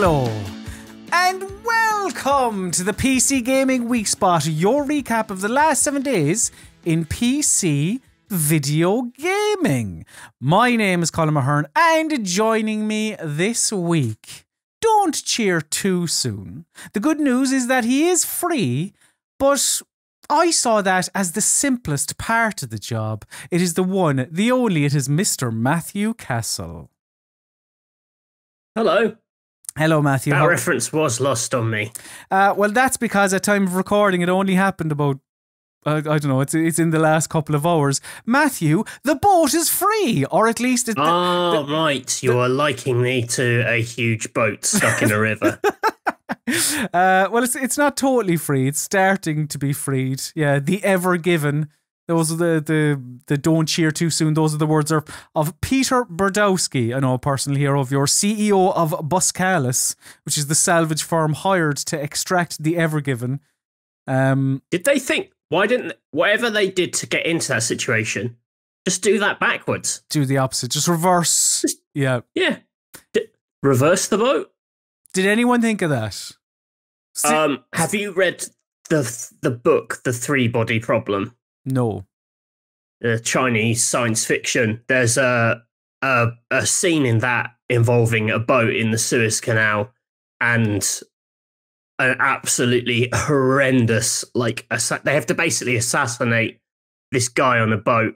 Hello, and welcome to the PC Gaming Weekspot, your recap of the last 7 days in PC video gaming. My name is Colin Mahern, and joining me this week, don't cheer too soon. The good news is that he is free, but I saw that as the simplest part of the job. It is the one, the only, it is Mr. Matthew Castle. Hello. Hello, Matthew. That reference was lost on me. Well, that's because at time of recording, it only happened about, I don't know, it's in the last couple of hours. Matthew, the boat is free, or at least... Right. You are liking me to a huge boat stuck in a river. Well, it's not totally free. It's starting to be freed. Yeah, the Ever Given. Those are the don't cheer too soon. Those are the words of Peter Berdowski, I know a personal hero of yours, CEO of Buscalis, which is the salvage firm hired to extract the Ever Given. Did they think, why didn't, whatever they did to get into that situation, just do that backwards? Do the opposite. Just reverse. Yeah. Reverse the boat? Did anyone think of that? Have you read the book, The Three-Body Problem? No. The Chinese science fiction. There's a scene in that involving a boat in the Suez Canal and an absolutely horrendous, like, they have to basically assassinate this guy on a boat.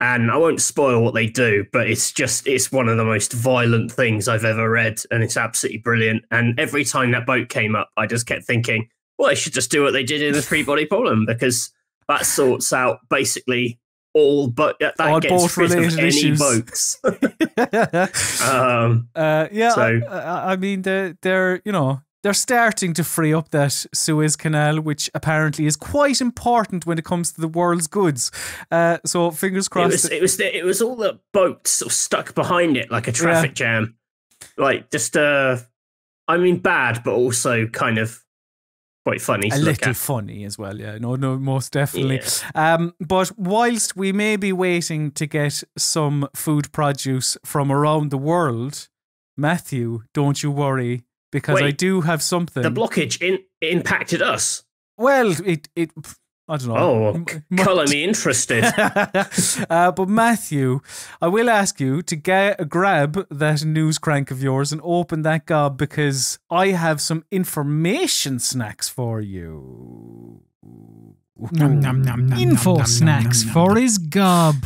And I won't spoil what they do, but it's one of the most violent things I've ever read, and it's absolutely brilliant. And every time that boat came up, I just kept thinking, well, they should just do what they did in The Three-Body Problem, because that sorts out basically all gets rid of any boats. I mean, they're starting to free up that Suez Canal, which apparently is quite important when it comes to the world's goods. So fingers crossed. It was all the boats sort of stuck behind it like a traffic jam. Like just bad, but also kind of quite funny. A little funny as well, yeah. No, most definitely. Yeah. But whilst we may be waiting to get some food produce from around the world, Matthew, don't you worry. Because I do have something. The blockage impacted us. Well, it I don't know. Oh, colour me interested. But Matthew, I will ask you to grab that news crank of yours and open that gob, because I have some information snacks for you. Nom, nom, nom, nom, Info nom, snacks nom, nom, for his gob.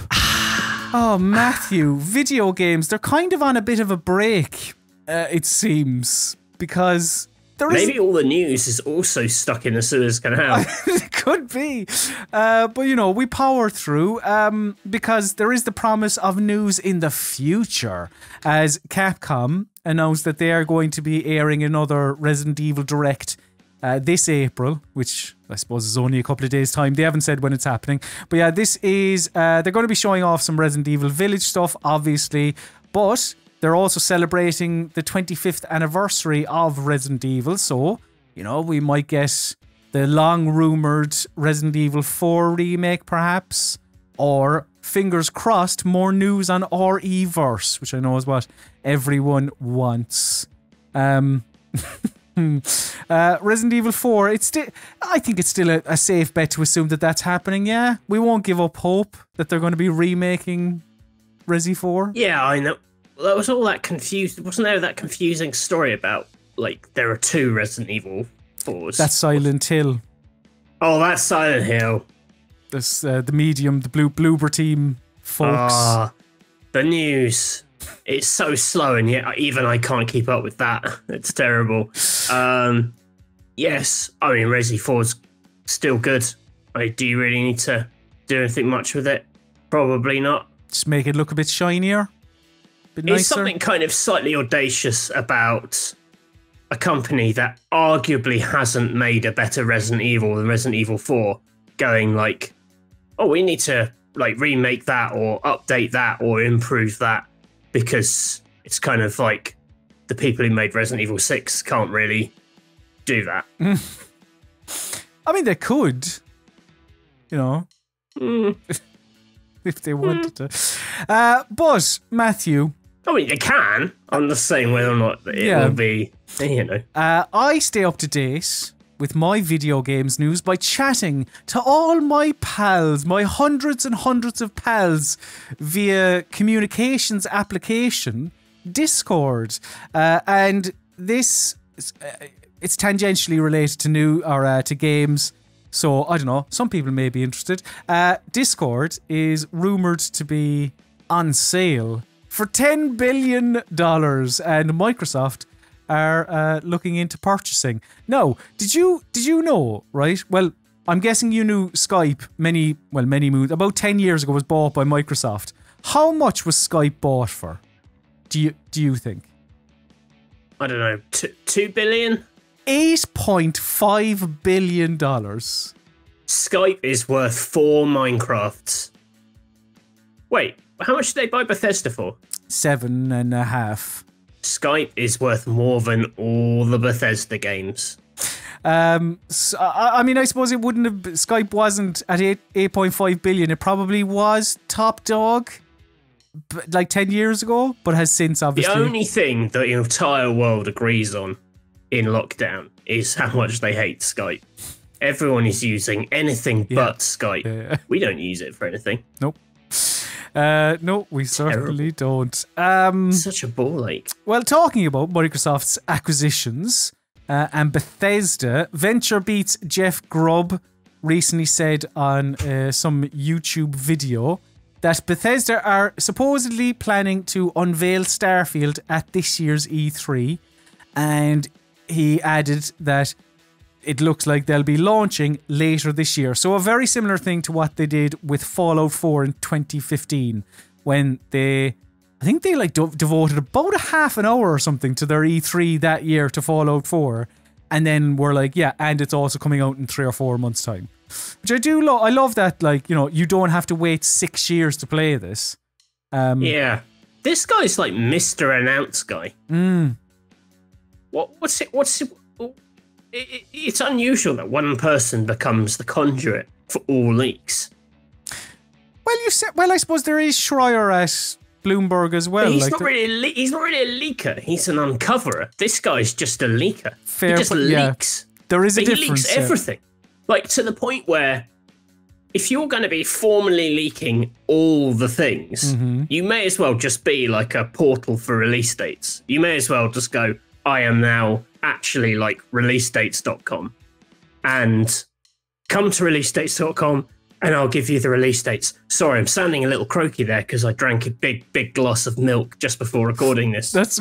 Oh, Matthew, video games, they're kind of on a bit of a break, it seems. Because maybe all the news is also stuck in the Suez Canal. It could be. But, we power through because there is the promise of news in the future, as Capcom announced that they are going to be airing another Resident Evil Direct this April, which I suppose is only a couple of days' time. They haven't said when it's happening. But yeah, this is... they're going to be showing off some Resident Evil Village stuff, obviously, but... they're also celebrating the 25th anniversary of Resident Evil, so, we might get the long-rumoured Resident Evil 4 remake, perhaps, or, fingers crossed, more news on RE-verse, which I know is what everyone wants. Resident Evil 4, I think it's still a safe bet to assume that that's happening, yeah? We won't give up hope that they're going to be remaking Resi 4. Yeah, I know. There was all that wasn't there that confusing story about, like, there are 2 Resident Evil 4s? That's Silent Hill. Oh, that's Silent Hill. This, the Medium, the Bloober team folks. The news. It's so slow, and yet even I can't keep up with that. It's terrible. Yes, Resi 4's still good. Do you really need to do anything much with it? Probably not. Just make it look a bit shinier. It's something kind of slightly audacious about a company that arguably hasn't made a better Resident Evil than Resident Evil 4 going like, oh, we need to like remake that or update that or improve that, because it's kind of like the people who made Resident Evil 6 can't really do that. They could, if they wanted to. But, Matthew, I mean, they can. I'm just saying whether or not it will be, you know. I stay up to date with my video games news by chatting to all my pals, my hundreds and hundreds of pals via communications application, Discord. And this, it's tangentially related to to games. So, I don't know, some people may be interested. Discord is rumoured to be on sale for $10 billion, and Microsoft are looking into purchasing. Now, did you know, right? Well, I'm guessing you knew Skype many moons, about 10 years ago was bought by Microsoft. How much was Skype bought for? Do you think? I don't know, 2 billion? $8.5 billion. Skype is worth 4 Minecrafts. Wait, how much did they buy Bethesda for? 7.5. Skype is worth more than all the Bethesda games. So, I mean, I suppose it wouldn't have. Skype wasn't at 8.5 billion. It probably was top dog, like 10 years ago, but has since obviously. The only thing that the entire world agrees on in lockdown is how much they hate Skype. Everyone is using anything but Skype. Yeah. We don't use it for anything. Nope. No, we certainly don't. Such a ball ache. Well, talking about Microsoft's acquisitions and Bethesda, VentureBeat's Jeff Grubb recently said on some YouTube video that Bethesda are supposedly planning to unveil Starfield at this year's E3, and he added that it looks like they'll be launching later this year. So a very similar thing to what they did with Fallout 4 in 2015, when I think they devoted about a half an hour or something to their E3 that year to Fallout 4, and then were like, yeah, and it's also coming out in 3 or 4 months' time. Which I do love. I love that, like, you know, you don't have to wait 6 years to play this. Yeah. This guy's like Mr. Announce guy. What's it? It's unusual that one person becomes the conduit for all leaks. Well, you said. Well, I suppose there is Schreier at Bloomberg as well. But he's not really a leaker. He's an uncoverer. This guy's just a leaker. Fair, he just leaks. Yeah, there is a difference. He leaks everything, like to the point where if you're going to be formally leaking all the things, you may as well just be like a portal for release dates. You may as well just go, I am now actually like releasedates.com, and come to releasedates.com and I'll give you the release dates. Sorry, I'm sounding a little croaky there because I drank a big glass of milk just before recording this. That's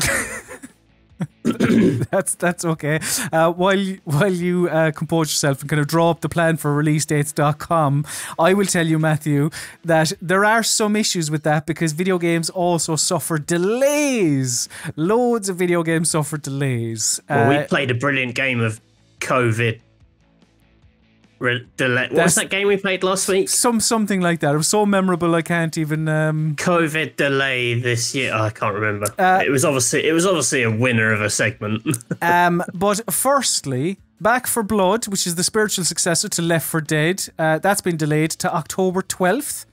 that's okay. While you compose yourself and kind of draw up the plan for releasedates.com, I will tell you, Matthew, that there are some issues with that because video games also suffer delays. Loads of video games suffer delays. Well, we played a brilliant game of COVID. What was that game we played last week? Something like that. It was so memorable I can't even. COVID delay this year. I can't remember. It was obviously a winner of a segment. But firstly, Back 4 Blood, which is the spiritual successor to Left 4 Dead, that's been delayed to October 12th.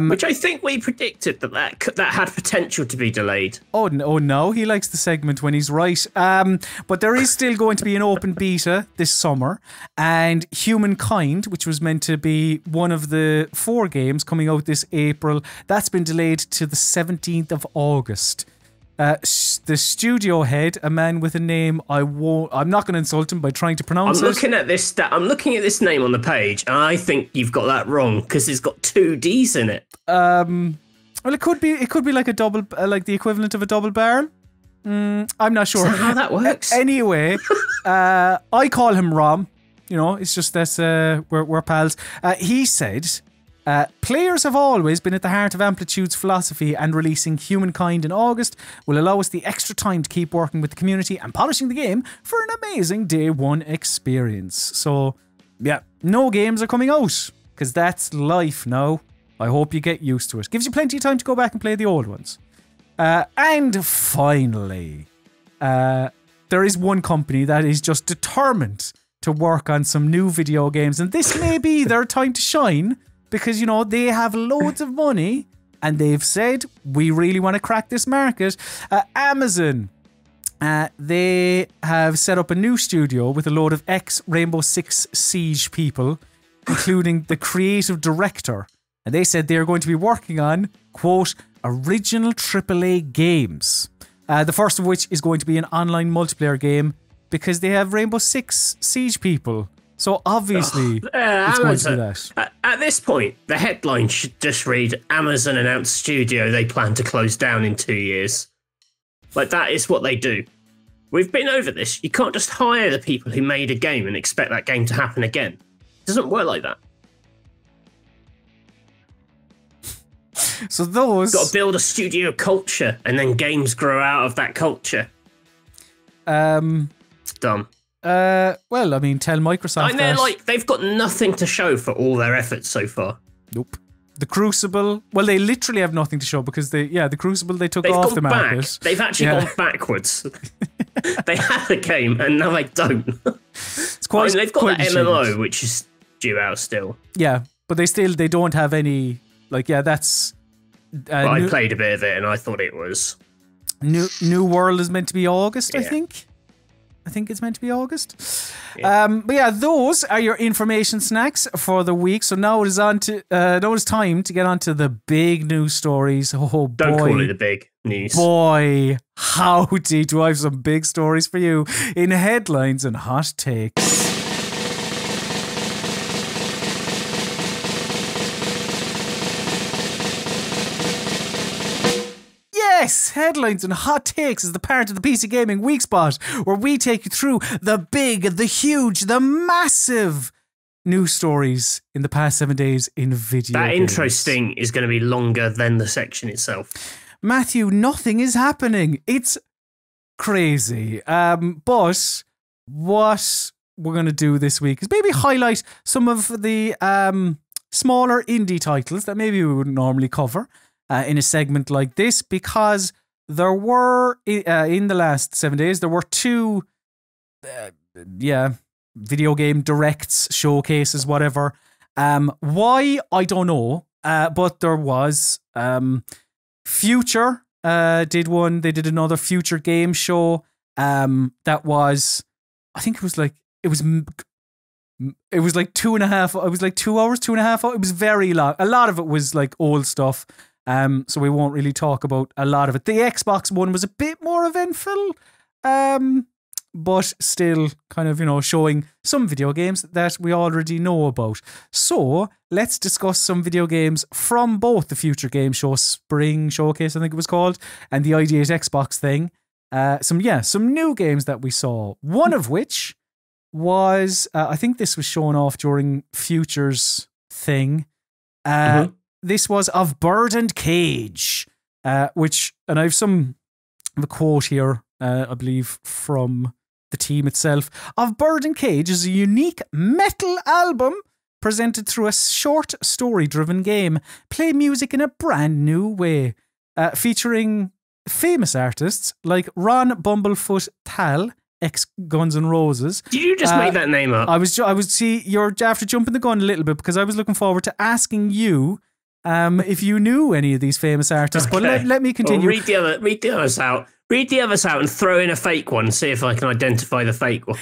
Which I think we predicted that had potential to be delayed. Oh no, he likes the segment when he's right. But there is still going to be an open beta this summer, and Humankind, which was meant to be one of the 4 games coming out this April, that's been delayed to the 17th of August. The studio head, a man with a name I'm not going to insult him by trying to pronounce it. I'm looking at this name on the page, and I think you've got that wrong because it's got 2 D's in it. Well, it could be like a double, like the equivalent of a double barrel. I'm not sure. Is that how that works? Anyway, I call him Rom. You know, it's just that we're pals. He said, players have always been at the heart of Amplitude's philosophy, and releasing Humankind in August will allow us the extra time to keep working with the community and polishing the game for an amazing day one experience. So, yeah, no games are coming out, because that's life now. I hope you get used to it. Gives you plenty of time to go back and play the old ones. And finally, there is one company that is just determined to work on some new video games, and this may be their time to shine, because, you know, they have loads of money and they've said, we really want to crack this market. Amazon, they have set up a new studio with a load of ex-Rainbow Six Siege people, including the creative director. And they said they're going to be working on, quote, original AAA games. The first of which is going to be an online multiplayer game because they have Rainbow Six Siege people. So obviously, it's going to be that. At this point, the headline should just read, Amazon announced studio they plan to close down in 2 years. Like, that is what they do. We've been over this. You can't just hire the people who made a game and expect that game to happen again. It doesn't work like that. So those... You've got to build a studio culture, and then games grow out of that culture. Dumb. Well, I mean, tell Microsoft and they're like, they've got nothing to show for all their efforts so far. Nope. The Crucible, well, they literally have nothing to show because the Crucible they took off the market. They've actually gone backwards. They had a game and now they don't. It's quite. They've got quite that MMO, which is due out still. Yeah, but they don't have any. Like, yeah, that's. I played a bit of it and I thought it was. New World is meant to be August, yeah. I think it's meant to be August. Yeah. But yeah, those are your information snacks for the week. So now it is on to now it's time to get on to the big news stories. Oh boy. Don't call it the big news. Boy, howdy, do I have some big stories for you in headlines and hot takes. Yes, headlines and hot takes is the part of the PC Gaming Weekspot where we take you through the big, the huge, the massive news stories in the past 7 days in video That games. intro sting is going to be longer than the section itself. Matthew, nothing is happening. It's crazy. But what we're going to do this week is maybe highlight some of the smaller indie titles that maybe we wouldn't normally cover. In a segment like this, because there were, in the last 7 days, there were two, video game directs, showcases, whatever. Why, I don't know, but there was. Future did one, they did another Future game show that was, I think it was like 2.5, it was like 2 hours, 2.5 hours, it was very long. A lot of it was like old stuff. So we won't really talk about a lot of it. The Xbox one was a bit more eventful, but still kind of, showing some video games that we already know about. So let's discuss some video games from both the Future Game Show Spring Showcase, I think it was called, and the ID8 Xbox thing. Some new games that we saw. One of which was, I think this was shown off during Future's thing. This was Of Bird and Cage, which, and I have a quote here, I believe, from the team itself. Of Bird and Cage is a unique metal album presented through a short story-driven game. Play music in a brand new way, featuring famous artists like Ron Bumblefoot Thal, ex Guns N' Roses. Did you just make that name up? I was see, you're after jumping the gun a little bit because I was looking forward to asking you if you knew any of these famous artists. Okay. But let me continue. Well, read the others out. Read the others out and throw in a fake one. See if I can identify the fake one.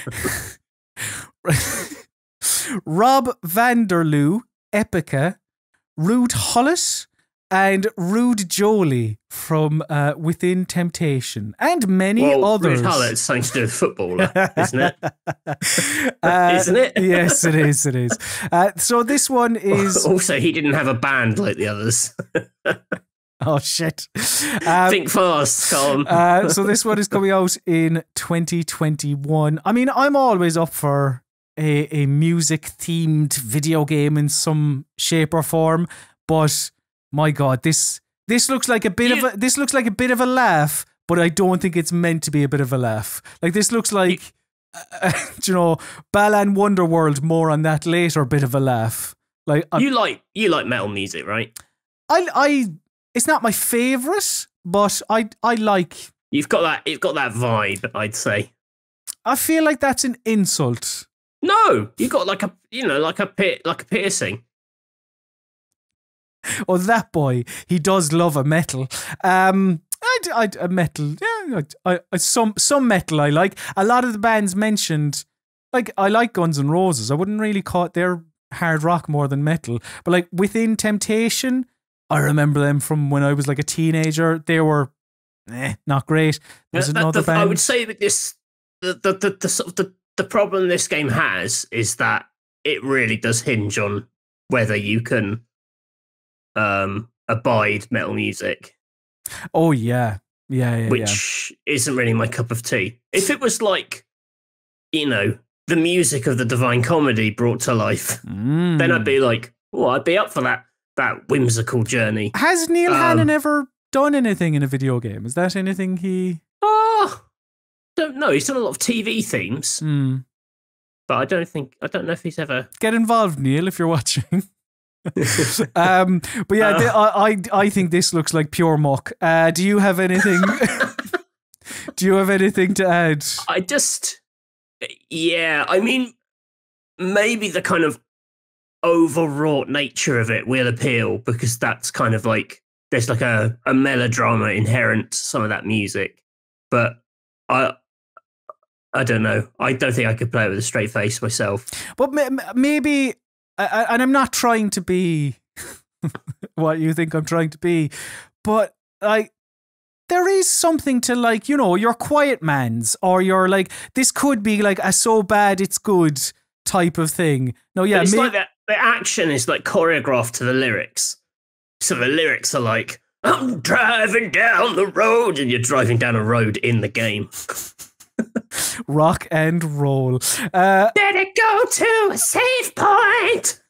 Rob Vanderloo, Epica, Rude Hollis, and Rude Jolie from Within Temptation, and many others. Rude Hollis something to do with football, isn't it? Isn't it? Yes, it is. It is. So this one is. Also, he didn't have a band like the others. Oh shit! Think fast, Colin. So this one is coming out in 2021. I mean, I'm always up for a music themed video game in some shape or form, but my God, this looks like a bit of a laugh, but I don't think it's meant to be a bit of a laugh. Like, this looks like Balan Wonderworld, more on that later bit of a laugh. Like, you like metal music, right? It's not my favorite, but I like. You've got that vibe, I'd say. I feel like that's an insult. No, you got like a piercing. Oh, that boy, he does love a metal. A metal, yeah. Some metal I like. A lot of the bands mentioned, like I like Guns N' Roses. I wouldn't really call it their hard rock more than metal, but like Within Temptation, I remember them from when I was like a teenager. They were, not great. There's another band. I would say that the problem this game has is that it really does hinge on whether you can abide metal music. Oh yeah, which isn't really my cup of tea. If it was like, the music of the Divine Comedy brought to life, then I'd be like, oh, I'd be up for that whimsical journey. Has Neil Hannon ever done anything in a video game? Is that anything he? Don't know. He's done a lot of TV themes, but I don't know if he's ever. Get involved, Neil, if you're watching. But yeah, I think this looks like pure muck. Do you have anything? Do you have anything to add? I mean, maybe the kind of overwrought nature of it will appeal because that's kind of like there's like a melodrama inherent to some of that music. But I don't know. I don't think I could play it with a straight face myself. But maybe. And I'm not trying to be what you think I'm trying to be, but like there is something to like, your Quiet Mans, or your like this could be like a so bad it's good type of thing. No, yeah, but it's like that. The action is like choreographed to the lyrics, so the lyrics are like, "I'm driving down the road," and you're driving down a road in the game. Rock and roll. Better go to a safe point.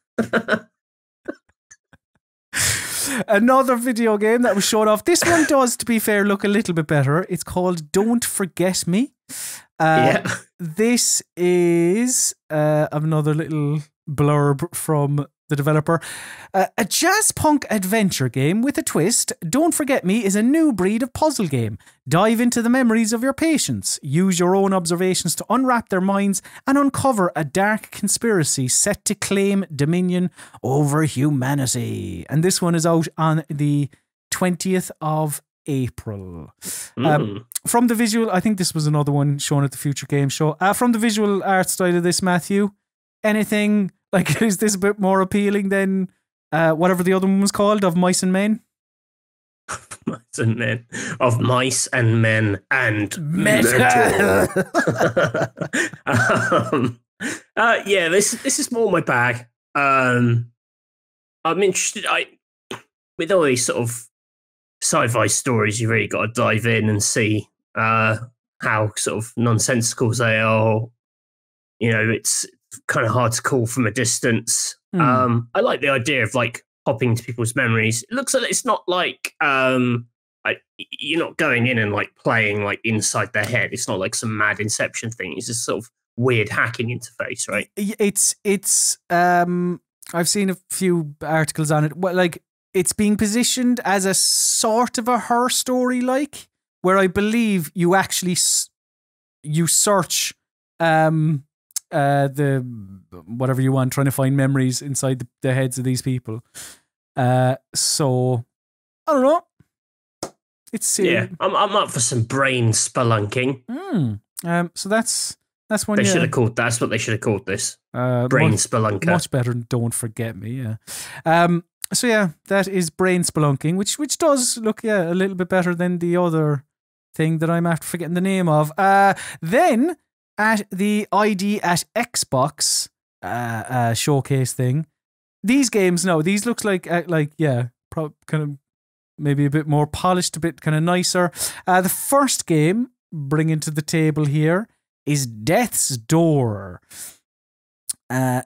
Another video game that was shown off. This one does, to be fair, look a little bit better. It's called Don't Forget Me. This is another little blurb from the developer. A jazz punk adventure game with a twist. Don't Forget Me is a new breed of puzzle game. Dive into the memories of your patients. Use your own observations to unwrap their minds and uncover a dark conspiracy set to claim dominion over humanity. And this one is out on the 20th of April. From the visual, I think this was another one shown at the Future Game Show. From the visual art style of this, Matthew, anything like, is this a bit more appealing than whatever the other one was called, of Mice and Men? Mice and Men. Of Mice and Men and Metal. Yeah, this is more my bag. I'm interested. With all these sort of sci-fi stories, you really got to dive in and see how sort of nonsensical they are. It's kind of hard to call from a distance. I like the idea of like hopping into people's memories. It looks like it's not like you're not going in and like playing like inside their head. It's not like some mad Inception thing. It's just sort of weird hacking interface, right? It's I've seen a few articles on it. Well, like it's being positioned as a sort of a horror story, like where I believe you actually you search the whatever you want, trying to find memories inside the heads of these people. So I don't know. It's I'm up for some brain spelunking. So that's one. They should have called. That's what they should have called this. Brain spelunker. Much better than Don't Forget Me. Yeah. So yeah, that is brain spelunking, which does look a little bit better than the other thing that I'm after forgetting the name of. Then at the ID at Xbox showcase thing, these games, these looks like kind of maybe a bit more polished, a bit kind of nicer. The first game bringing to the table here is Death's Door.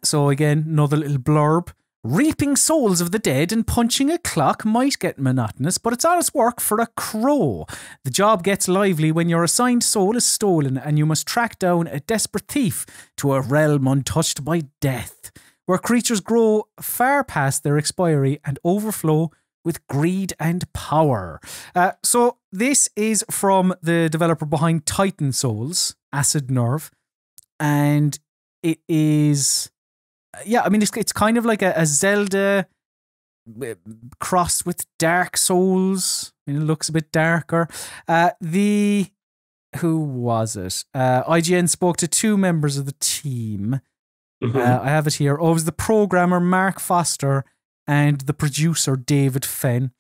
So again, another little blurb. Reaping souls of the dead and punching a clock might get monotonous, but it's honest work for a crow. The job gets lively when your assigned soul is stolen and you must track down a desperate thief to a realm untouched by death, where creatures grow far past their expiry and overflow with greed and power. So this is from the developer behind Titan Souls, Acid Nerve, and it is... Yeah, I mean, it's kind of like a Zelda crossed with Dark Souls. It looks a bit darker. Who was it? IGN spoke to 2 members of the team. I have it here. Oh, it was the programmer Mark Foster and the producer David Fenn.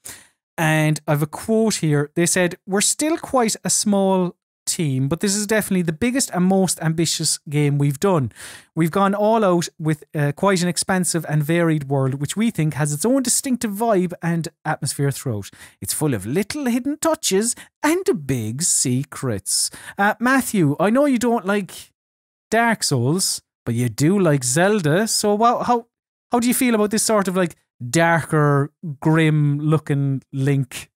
And I have a quote here. They said, "We're still quite a small team, but this is definitely the biggest and most ambitious game we've done. We've gone all out with quite an expansive and varied world, which we think has its own distinctive vibe and atmosphere throughout. It's full of little hidden touches and big secrets." Matthew, I know you don't like Dark Souls, but you do like Zelda. So how do you feel about this sort of like darker, grim looking Link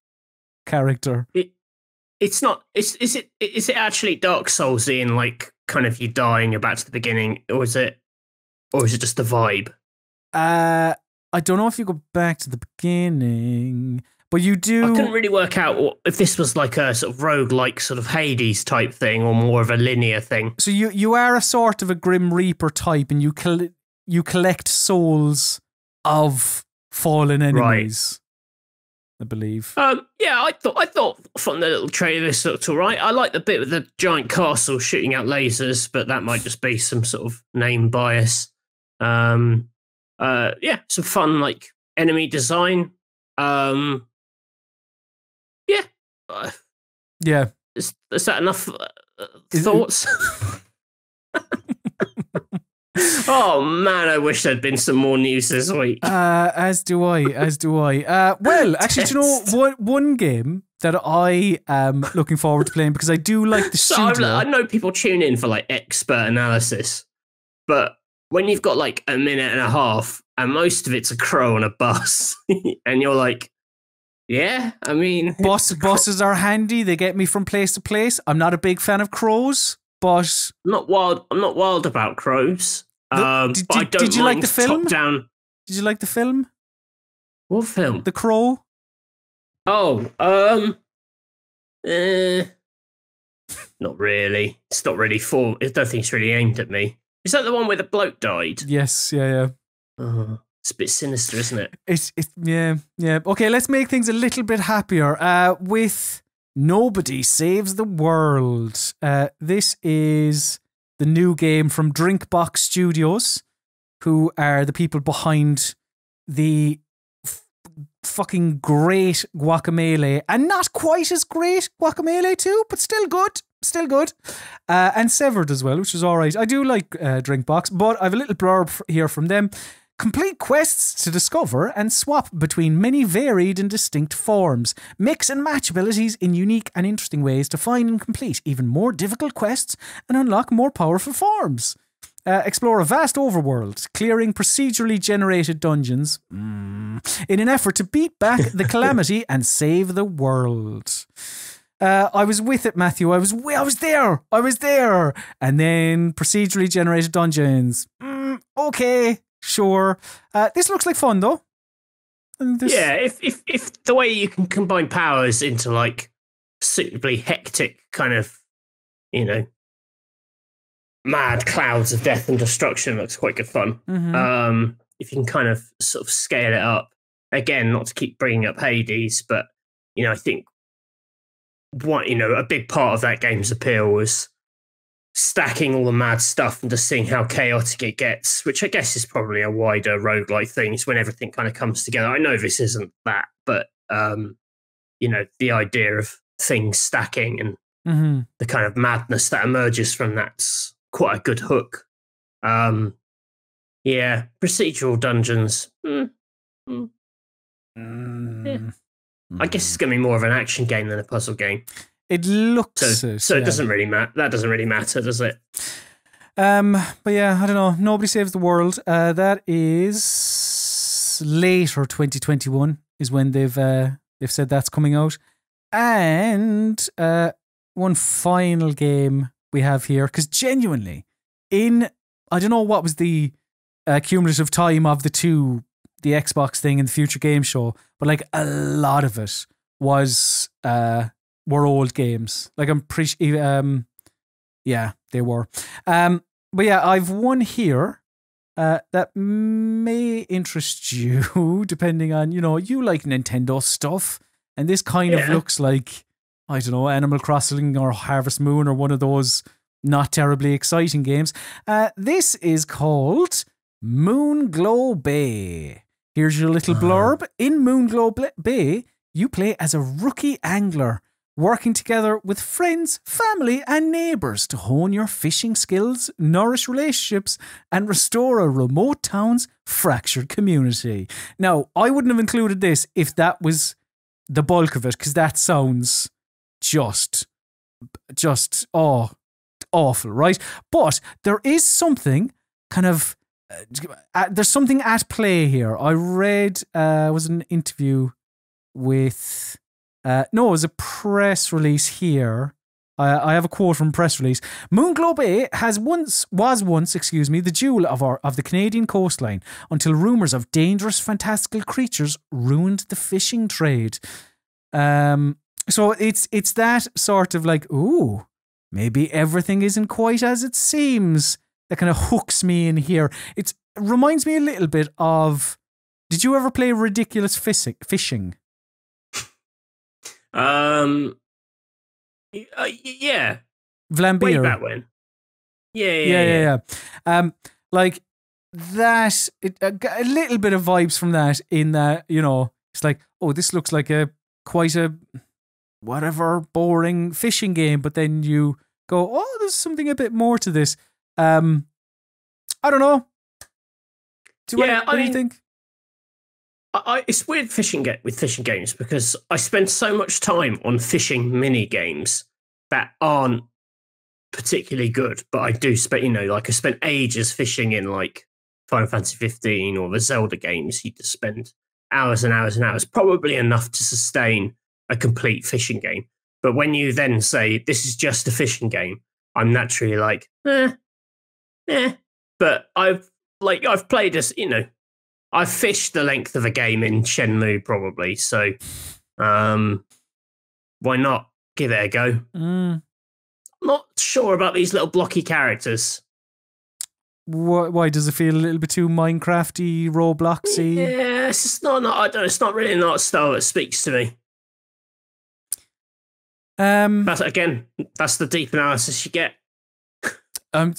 character? It's not. Is it actually Dark Soulsy in like kind of you dying you're back to the beginning, or is it just the vibe? I don't know if you go back to the beginning, but you do. I couldn't really work out if this was like a sort of roguelike sort of Hades type thing, or more of a linear thing. So you are a sort of a Grim Reaper type, and you collect souls of fallen enemies. Right. I believe. Yeah, I thought from the little trailer this looked all right. I like the bit with the giant castle shooting out lasers, but that might just be some sort of name bias. Yeah, some fun like enemy design. Yeah. Yeah. Is that enough thoughts? Oh man, I wish there'd been some more news this week. As do I. Well, actually, do you know one game that I am looking forward to playing, because I do like the studio. I know people tune in for like expert analysis, but when you've got like a minute and a half and most of it's a crow on a bus, and you're like, yeah, I mean, buses are handy. They get me from place to place. I'm not a big fan of crows, but I'm not wild about crows. Did you like the film? Top down. Did you like the film? What film? The Crow. Oh, not really. It's not really for. I don't think it's really aimed at me. Is that the one where the bloke died? Yes. Yeah. It's a bit sinister, isn't it? It's yeah. Okay, let's make things a little bit happier. With Nobody Saves the World. This is the new game from Drinkbox Studios, who are the people behind the fucking great Guacamelee, and not quite as great Guacamelee 2, but still good. And Severed as well, which is all right. I do like Drinkbox, but I have a little blurb here from them. Complete quests to discover and swap between many varied and distinct forms. Mix and match abilities in unique and interesting ways to find and complete even more difficult quests and unlock more powerful forms. Explore a vast overworld, clearing procedurally generated dungeons in an effort to beat back the calamity and save the world. I was with it, Matthew. I was there. And then procedurally generated dungeons. Okay. Sure. This looks like fun, though. Yeah, if the way you can combine powers into like suitably hectic kind of, mad clouds of death and destruction looks quite good fun. Mm-hmm. If you can kind of sort of scale it up, again, not to keep bringing up Hades, but I think a big part of that game's appeal was stacking all the mad stuff and just seeing how chaotic it gets, which I guess is probably a wider roguelike thing. It's when everything kind of comes together. I know this isn't that, but the idea of things stacking and the kind of madness that emerges from that's quite a good hook. Yeah, procedural dungeons. Yeah. I guess it's going to be more of an action game than a puzzle game. It looks so. It doesn't really matter. That doesn't really matter, does it? But yeah, I don't know. Nobody Saves the World. That is later 2021 is when they've said that's coming out. And one final game we have here, because genuinely, I don't know what was the cumulative time of the Xbox thing and the Future Game Show, but like a lot of it was were old games. Like I'm pretty, yeah, they were. But yeah, I've one here that may interest you, depending on, you like Nintendo stuff. And this kind of looks like, I don't know, Animal Crossing or Harvest Moon or one of those not terribly exciting games. This is called Moonglow Bay. Here's your little blurb. In Moonglow Bay, you play as a rookie angler, working together with friends, family, and neighbours to hone your fishing skills, nourish relationships, and restore a remote town's fractured community. Now, I wouldn't have included this if that was the bulk of it, because that sounds just awful, right? But there is something kind of, there's something at play here. I read, was an interview with, no, it was a press release here. I have a quote from a press release. Moonglow Bay was once, the jewel of the Canadian coastline until rumours of dangerous fantastical creatures ruined the fishing trade. So it's that sort of like, ooh, maybe everything isn't quite as it seems. That kind of hooks me in here. It reminds me a little bit of, did you ever play Ridiculous Fishing? Yeah. Vlambeer. Way back when. Yeah. Like that, a little bit of vibes from that in that, it's like, oh, this looks like quite a whatever boring fishing game, but then you go, oh, there's something a bit more to this. I don't know. What do you think? It's weird with fishing games because I spend so much time on fishing mini games that aren't particularly good, but I do spend, I spent ages fishing in like Final Fantasy 15 or the Zelda games. You just spend hours and hours and hours, probably enough to sustain a complete fishing game. But when you then say this is just a fishing game, I'm naturally like, But I've played as, I've fished the length of a game in Shenmue probably, so why not give it a go? I'm not sure about these little blocky characters. Why does it feel a little bit too Minecrafty, Robloxy? Yeah, it's just not. I don't know. It's not really not a style that speaks to me. That's the deep analysis you get.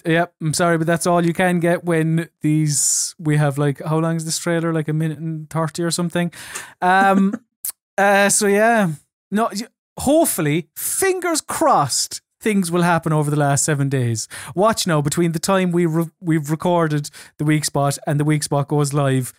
Yeah, I'm sorry, but that's all you can get when we have like, how long is this trailer? Like 1:30 or something. So yeah, no, hopefully, fingers crossed, things will happen over the last 7 days. Watch now, between the time we've recorded the Weekspot and the Weekspot goes live,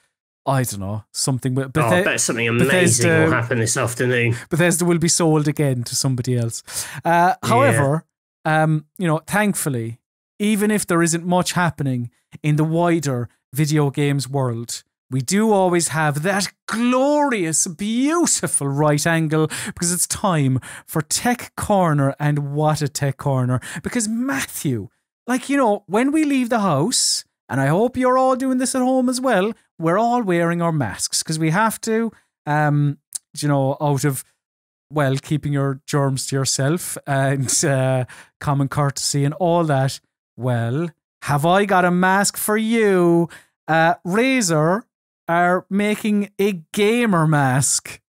I don't know, something. But I bet something amazing will happen this afternoon. Bethesda will be sold again to somebody else. However, thankfully, even if there isn't much happening in the wider video games world, we do always have that glorious, beautiful right angle, because it's time for Tech Corner. And what a Tech Corner. Because Matthew, when we leave the house, and I hope you're all doing this at home as well, we're all wearing our masks because we have to, out of, well, keeping your germs to yourself and common courtesy and all that. Well, have I got a mask for you? Razer are making a gamer mask.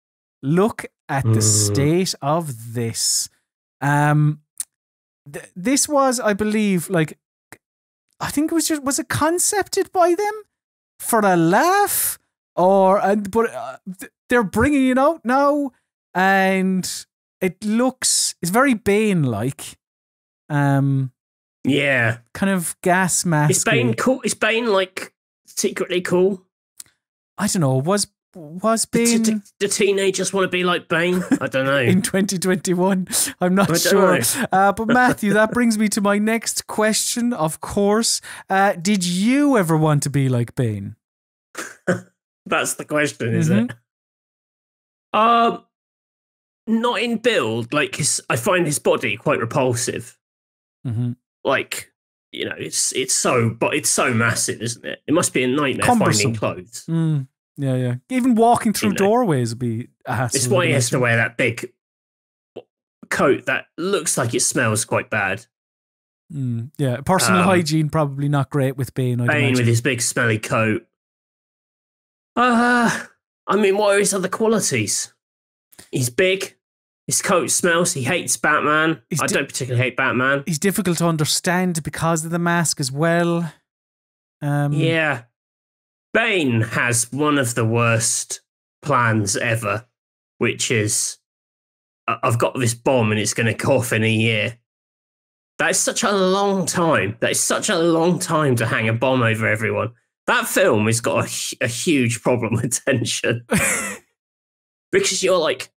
Look at the state of this. This was, I believe, I think it was it concepted by them for a laugh? But they're bringing it out now, and it's very Bane-like. Yeah. Kind of gas mask. Is Bane cool? Is Bane secretly cool? I don't know. Was Bane... Do teenagers want to be like Bane? I don't know. In 2021? I'm not sure. But Matthew, that brings me to my next question, of course. Did you ever want to be like Bane? That's the question, is it? Not in build. I find his body quite repulsive. Mm-hmm. It's so massive, isn't it? It must be a nightmare finding clothes. Yeah. Even walking through doorways would be a hassle. It's why he has to wear that big coat that looks like it smells quite bad. Yeah, personal hygiene probably not great with Bane. Bane with his big smelly coat. I mean, what are his other qualities? He's big. His coat smells. He hates Batman. I don't particularly hate Batman. He's difficult to understand because of the mask as well. Yeah. Bane has one of the worst plans ever, which is, I've got this bomb and it's going to go off in a year. That is such a long time. That is such a long time to hang a bomb over everyone. That film has got a huge problem with tension. Because you're like,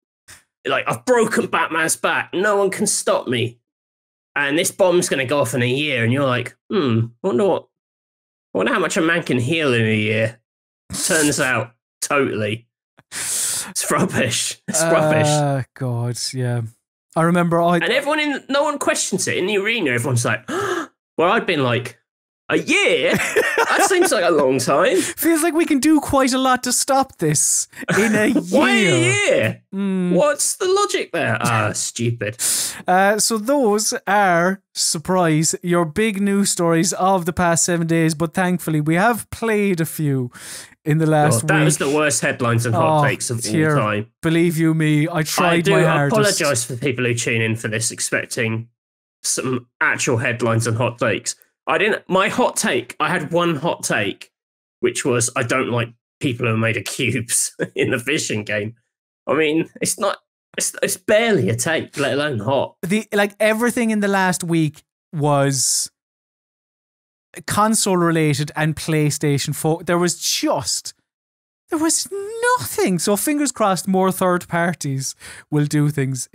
I've broken Batman's back. No one can stop me. And this bomb's going to go off in a year. And you're like, wonder how much a man can heal in a year. Turns out, totally. It's rubbish. It's rubbish. God, yeah. I remember and everyone no one questions it in the arena. Everyone's like, well, I'd been like, a year? That seems like a long time. Feels like we can do quite a lot to stop this in a year. Why a year? What's the logic there? Stupid. So those are, surprise, your big news stories of the past 7 days, but thankfully we have played a few in the last week. That was the worst headlines and hot takes of all time. Believe you me, I tried my hardest. I apologise for people who tune in for this expecting some actual headlines and hot takes. My hot take, I had one hot take, which was I don't like people who are made of cubes in the fishing game. I mean, it's barely a take, let alone hot. Everything in the last week was console related and PlayStation 4. There was nothing. So fingers crossed more third parties will do things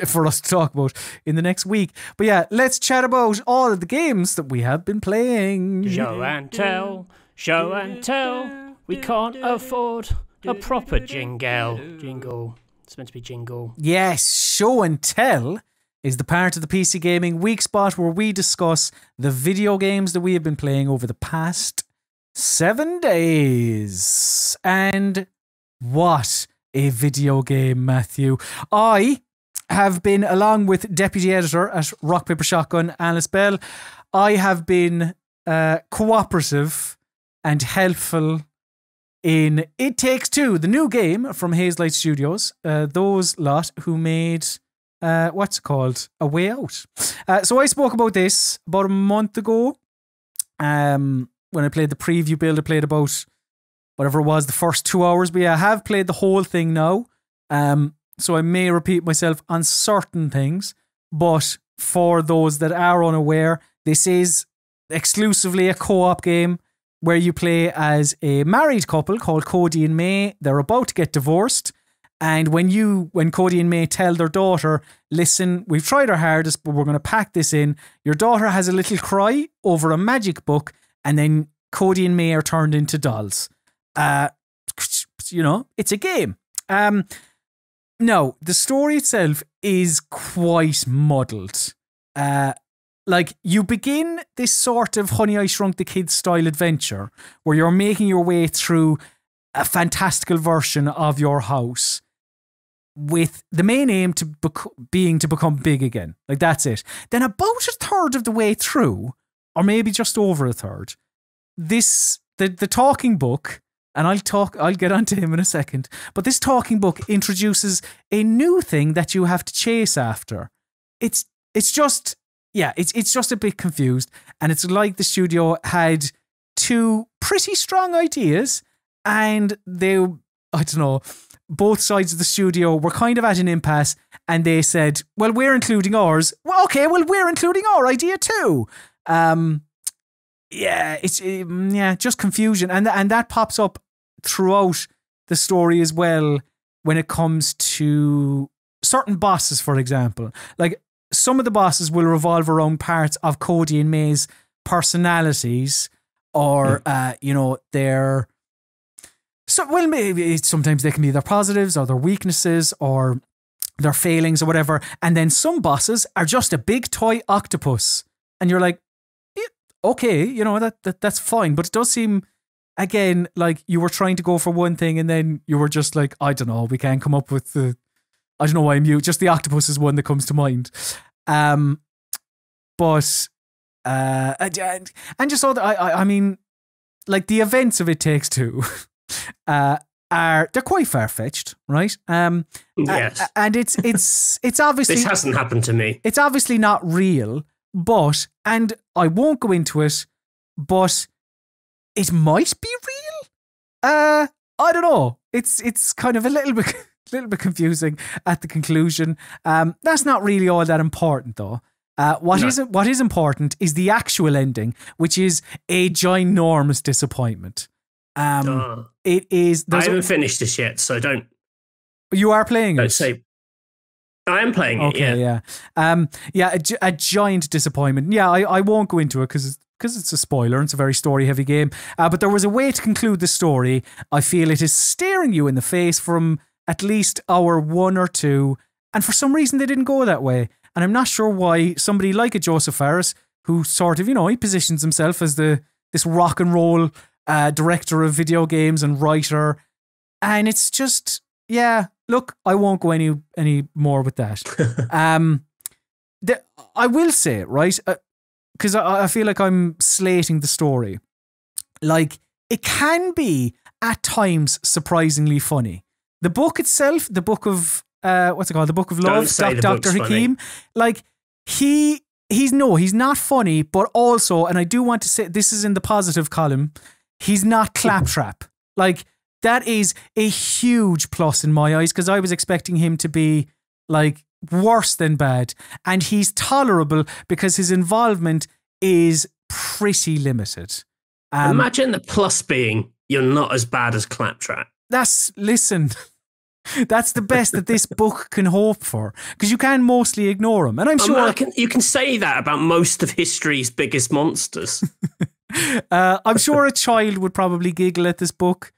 for us to talk about in the next week. But yeah, let's chat about all of the games that we have been playing. Show and tell. We can't afford a proper jingle. It's meant to be jingle. Yes, show and tell is the part of the PC Gaming Weekspot where we discuss the video games that we have been playing over the past 7 days. And what a video game, Matthew. I have been, along with Deputy Editor at Rock Paper Shotgun, Alice Bell, I have been cooperative and helpful in It Takes Two, the new game from Hazelight Studios, those lot who made, what's it called? A Way Out. So I spoke about this about a month ago when I played the preview build. I played about whatever it was, the first 2 hours, but yeah, I have played the whole thing now. So I may repeat myself on certain things, but for those that are unaware, this is exclusively a co-op game where you play as a married couple called Cody and May. They're about to get divorced, and when Cody and May tell their daughter, listen, we've tried our hardest, but we're going to pack this in, your daughter has a little cry over a magic book, and then Cody and May are turned into dolls. It's a game. No, the story itself is quite muddled. You begin this sort of Honey, I Shrunk the Kids style adventure where you're making your way through a fantastical version of your house with the main aim being to become big again. Like, that's it. Then about a third of the way through, or maybe just over a third, the talking book, and I'll get onto him in a second, but this talking book introduces a new thing that you have to chase after. It's just a bit confused, and it's like the studio had two pretty strong ideas, and both sides of the studio were kind of at an impasse, and they said, well, we're including ours. Well, okay, well, we're including our idea too. Just confusion, and that pops up throughout the story as well when it comes to certain bosses, for example. Like, some of the bosses will revolve around parts of Cody and May's personalities, or their. So, well, maybe sometimes they can be their positives or their weaknesses or their failings or whatever. And then some bosses are just a big toy octopus, and you're like, yeah, okay, that's fine. But it does seem, again, like you were trying to go for one thing, and then you were just like, I don't know, we can't come up with the. I don't know why I'm mute. Just the octopus is one that comes to mind. And just all that. I mean, like the events of It Takes Two they're quite far-fetched, right? Yes. And it's obviously... This hasn't happened to me. It's obviously not real, but, and I won't go into it, but it might be real? I don't know. It's kind of a little bit confusing at the conclusion. That's not really all that important, though. What is important is the actual ending, which is a ginormous disappointment. It is. I haven't finished this yet, so don't. You are playing it. Say. I am playing it. Okay, yeah. A giant disappointment. Yeah, I won't go into it because it's a spoiler and it's a very story-heavy game. But there was a way to conclude the story. I feel it is staring you in the face from at least hour 1 or 2, and for some reason they didn't go that way. And I'm not sure why somebody like a Joseph Fares, who sort of, he positions himself as this rock and roll director of video games and writer, and it's just, yeah. Look, I won't go any more with that. I will say, right, because I feel like I'm slating the story. Like, it can be at times surprisingly funny. The book itself, the book of what's it called? The Book of Love, Dr. Hakim. Like, he's not funny, but also, and I do want to say this is in the positive column, he's not claptrap. Like, that is a huge plus in my eyes, because I was expecting him to be like worse than bad, and he's tolerable because his involvement is pretty limited. Imagine the plus being you're not as bad as claptrap. Listen. That's the best that this book can hope for, because you can mostly ignore him. And I'm sure you can say that about most of history's biggest monsters. I'm sure a child would probably giggle at this book.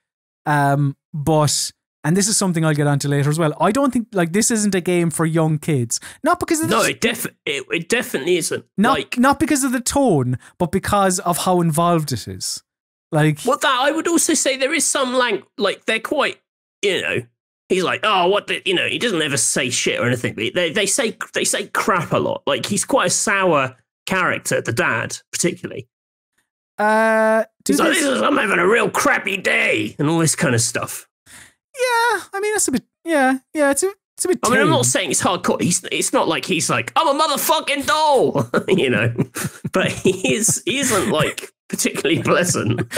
But, and this is something I'll get onto later as well, I don't think, like, this isn't a game for young kids. Not because of it definitely isn't. Not because of the tone, but because of how involved it is. Like, well, that I would also say there is some like they're quite, he's like, oh, he doesn't ever say shit or anything. They say crap a lot. Like, he's quite a sour character, the dad, particularly. He's like, I'm having a real crappy day and all this kind of stuff. Yeah, I mean, that's a bit, yeah, it's a bit tame. I mean, I'm not saying it's hardcore. It's not like he's like, I'm a motherfucking doll, but he isn't like particularly pleasant.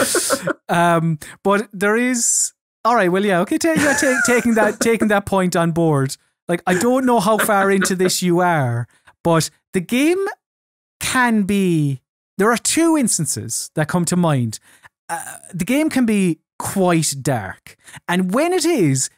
But there is, all right, well, yeah, okay, taking that point on board. Like, I don't know how far into this you are, but the game can be, there are 2 instances that come to mind. The game can be quite dark. And when it is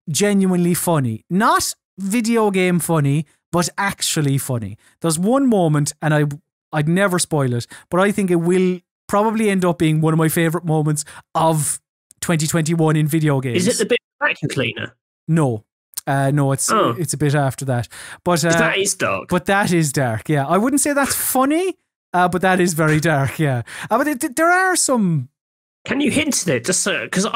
genuinely funny. Not video game funny, but actually funny. There's one moment, and I'd never spoil it, but I think it will probably end up being one of my favourite moments of 2021 in video games. Is it the bit vacuum cleaner? No. No, it's a bit after that. But that is dark. But that is dark, yeah. I wouldn't say that's funny, but that is very dark, yeah. But there are some... Can you hint at it? Just because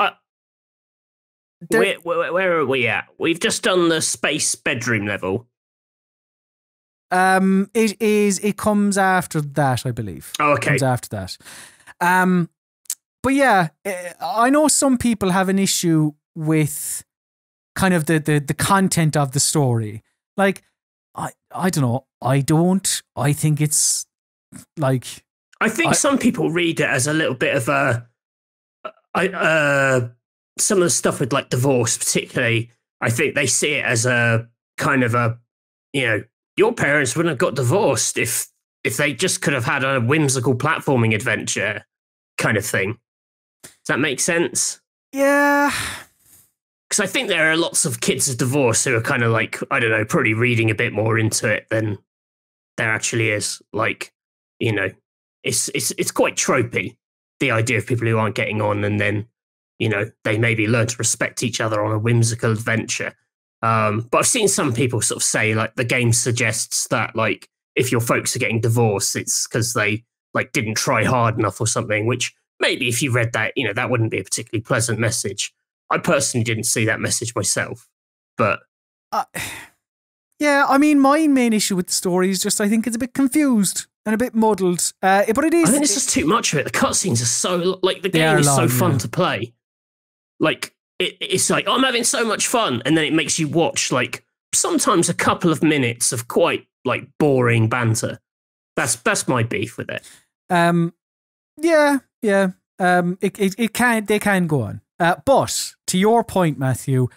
where are we at? We've just done the space bedroom level. It comes after that, I believe. Oh, okay. It comes after that. But yeah, I know some people have an issue with kind of the content of the story. Like, I don't know. I think it's like... I think some people read it as a little bit of some of the stuff with like divorce, particularly, I think they see it as a kind of a, your parents wouldn't have got divorced if they just could have had a whimsical platforming adventure kind of thing. Does that make sense? Yeah. Because I think there are lots of kids of divorce who are kind of like, I don't know, probably reading a bit more into it than there actually is. Like, it's quite tropey, the idea of people who aren't getting on and then, they maybe learn to respect each other on a whimsical adventure. But I've seen some people sort of say, like, the game suggests that, like, if your folks are getting divorced, it's because they, like, didn't try hard enough or something, which maybe if you read that, that wouldn't be a particularly pleasant message. I personally didn't see that message myself, but... Yeah, I mean, my main issue with the story is just I think it's a bit confused and a bit muddled. But it is. I think it's just too much of it. The cutscenes are so like the game is so fun to play. Like it's like I'm having so much fun, and then it makes you watch like sometimes a couple of minutes of quite like boring banter. That's my beef with it. Yeah. They can go on. But to your point, Matthew,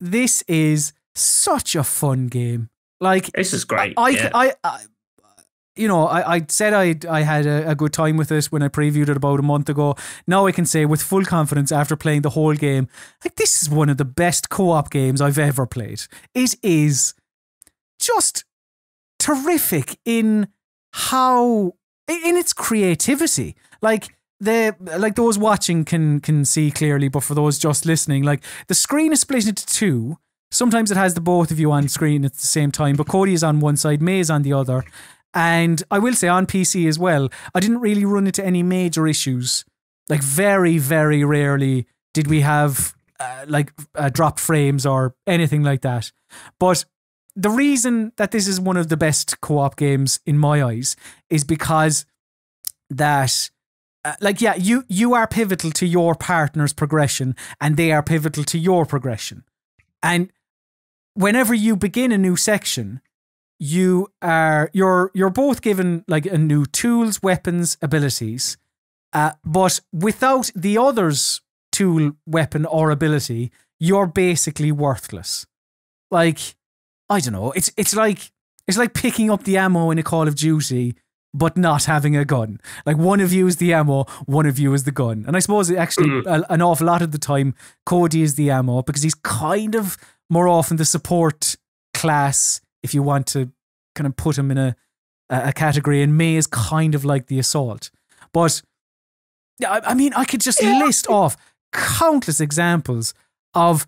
this is such a fun game. Like this is great. I said I had a good time with it when I previewed it about a month ago. Now I can say with full confidence after playing the whole game, like this is one of the best co-op games I've ever played. It is just terrific in its creativity. Like those watching can see clearly, but for those just listening, like the screen is split into two. Sometimes it has the both of you on screen at the same time, but Cody is on one side, May is on the other. And I will say on PC as well, I didn't really run into any major issues. Like very, very rarely did we have dropped frames or anything like that. But the reason that this is one of the best co-op games in my eyes is because that you are pivotal to your partner's progression and they are pivotal to your progression. And whenever you begin a new section, you're both given like a new tools, weapons, abilities, but without the other's tool, weapon, or ability, you're basically worthless. Like, I don't know. It's like picking up the ammo in a Call of Duty, but not having a gun. Like one of you is the ammo, one of you is the gun. And I suppose actually an awful lot of the time, Cody is the ammo because he's kind of more often the support class, if you want to kind of put him in a category, and May is kind of like the assault. But I mean, I could just list off countless examples of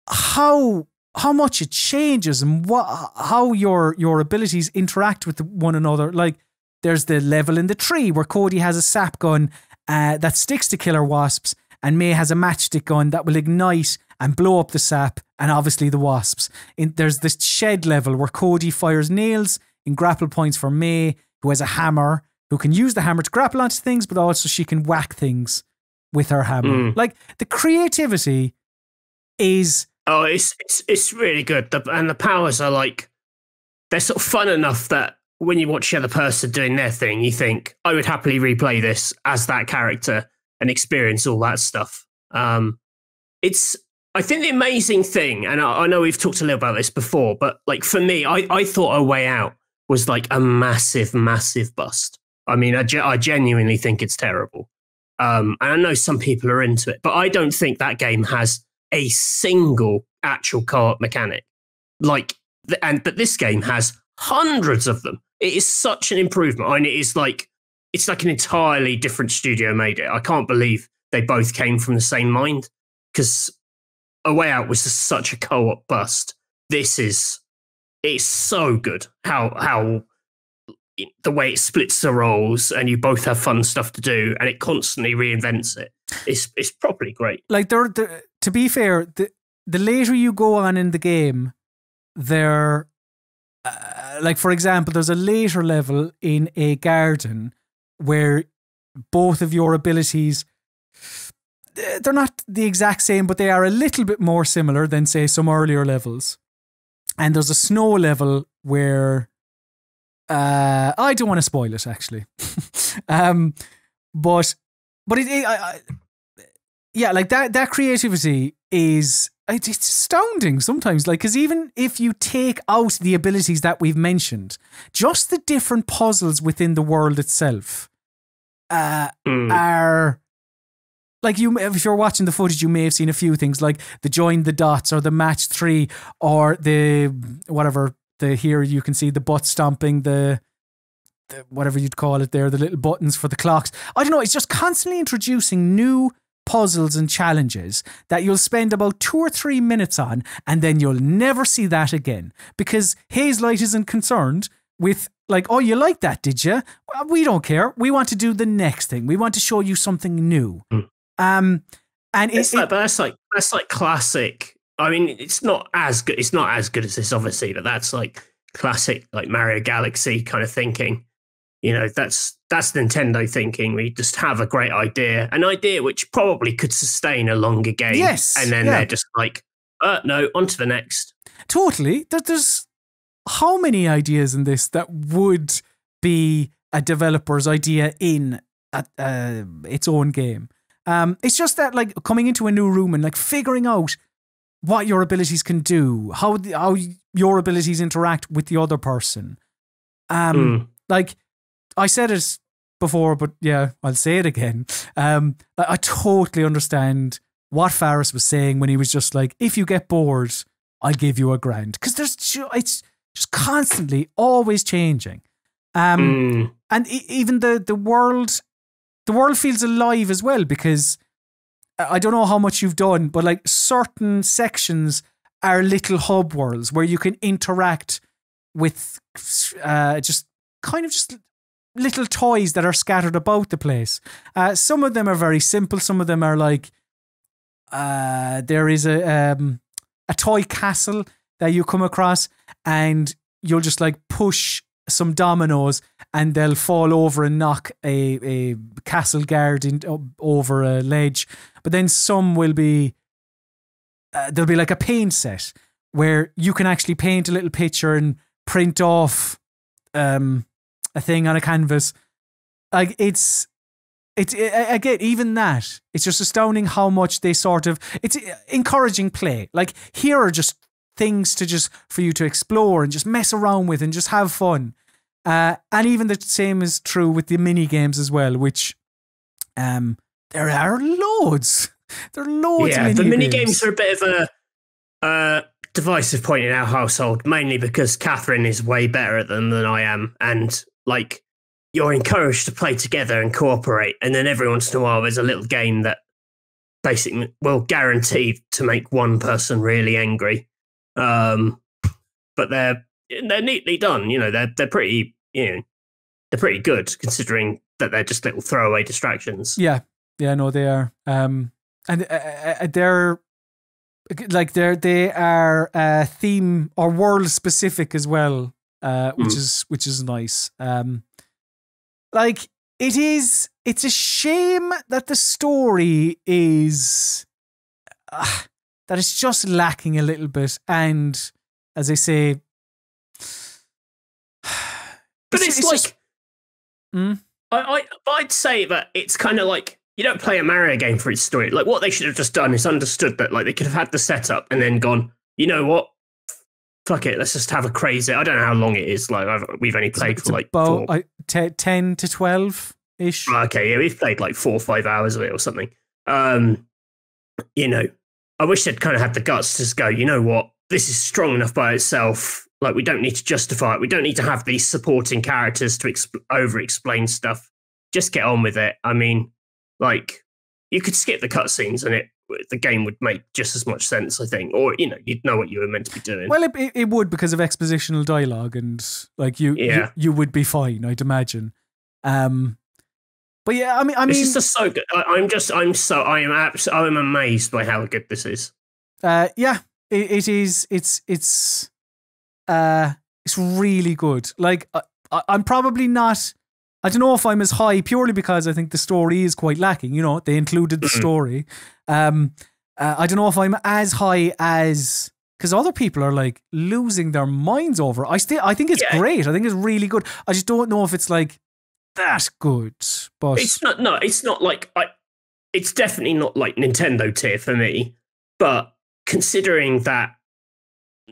how much it changes and how your abilities interact with one another. Like there's the level in the tree where Cody has a sap gun that sticks to killer wasps, and May has a matchstick gun that will ignite and blow up the sap and obviously the wasps. There's this shed level where Cody fires nails in grapple points for May, who has a hammer, who can use the hammer to grapple onto things, but also she can whack things with her hammer. Like the creativity is... Oh, it's really good. And the powers are like, they're sort of fun enough that when you watch the other person doing their thing, you think, I would happily replay this as that character and experience all that stuff. I think the amazing thing, and I know we've talked a little about this before, but like for me, I thought A Way Out was like a massive, massive bust. I mean, I genuinely think it's terrible. And I know some people are into it, but I don't think that game has a single actual co-op mechanic. But this game has hundreds of them. It is such an improvement. I mean, it's like an entirely different studio made it. I can't believe they both came from the same mind, because A Way Out was just such a co-op bust. It's so good how the way it splits the roles and you both have fun stuff to do and it constantly reinvents it. It's properly great. Like to be fair, the later you go on in the game, like for example, there's a later level in a garden where both of your abilities, they're not the exact same, but they are a little bit more similar than, say, some earlier levels. And there's a snow level where I don't want to spoil it, actually. But like that creativity is it's astounding sometimes. Like, because even if you take out the abilities that we've mentioned, just the different puzzles within the world itself are. Like if you're watching the footage, you may have seen a few things like the join the dots or the match 3 or here you can see the butt stomping, the whatever you'd call it there, the little buttons for the clocks. I don't know, it's just constantly introducing new puzzles and challenges that you'll spend about 2 or 3 minutes on and then you'll never see that again, because Hazelight isn't concerned with like, oh, you like that, did you? Well, we don't care. We want to do the next thing. We want to show you something new. And that's like classic I mean, it's not as good. It's not as good as this, obviously, but that's like classic, like Mario Galaxy kind of thinking. You know, that's Nintendo thinking. We just have a great idea, an idea which probably could sustain a longer game. Yes, and then they're just like, no, on to the next. Totally. There's how many ideas in this that would be a developer's idea in its own game. It's just that, like, coming into a new room and like figuring out what your abilities can do, how your abilities interact with the other person. Like, I said it before, but yeah, I'll say it again. I totally understand what Faris was saying when he was just like, if you get bored, I'll give you $1,000. Because it's just constantly always changing. And even the world feels alive as well, because I don't know how much you've done, but like certain sections are little hub worlds where you can interact with just little toys that are scattered about the place. Some of them are very simple. Some of them are like, there is a toy castle that you come across, and you'll just like push some dominoes and they'll fall over and knock a castle guard over a ledge. But then some will be, there'll be like a paint set where you can actually paint a little picture and print off a thing on a canvas. Like it's again, even that, it's just astounding how much they it's encouraging play. Like, here are just things for you to explore and just mess around with and just have fun. And even the same is true with the mini games as well, which there are loads. There are loads of mini games. The mini games are a bit of a divisive point in our household, mainly because Catherine is way better at them than I am, and like, you're encouraged to play together and cooperate, and then every once in a while there's a little game that basically will guarantee to make one person really angry. But they're neatly done. You know, they're pretty, they're pretty good considering that they're just little throwaway distractions. Yeah, no, they are. And they're like they are theme or world specific as well, which is nice. Like, it's a shame that the story is that it's just lacking a little bit, and as I say, but it's like, I'd say that it's kind of like, you don't play a Mario game for its story. Like, what they should have just done is understood that, like, they could have had the setup and then gone, you know what? Fuck it, let's just have a crazy. I don't know how long it is. Like, we've only played for like about 10 to 12 ish. Okay, yeah, we've played like 4 or 5 hours of it or something. You know, I wish they'd kind of had the guts to just go, you know what? This is strong enough by itself. Like, we don't need to justify it. We don't need to have these supporting characters to over-explain stuff. Just get on with it. I mean, like, you could skip the cutscenes and the game would make just as much sense, I think. Or, you'd know what you were meant to be doing. Well, it would, because of expositional dialogue, and like you would be fine, I'd imagine. But yeah, I mean, it's just so good. I'm amazed by how good this is. Yeah, it is. It's really good. Like, I'm probably not. I don't know if I'm as high, purely because I think the story is quite lacking. They included the story. I don't know if I'm as high as, because other people are like losing their minds over it. I think it's great. I think it's really good. I just don't know if it's like that good. But it's not. No, it's not like it's definitely not like Nintendo tier for me. But considering that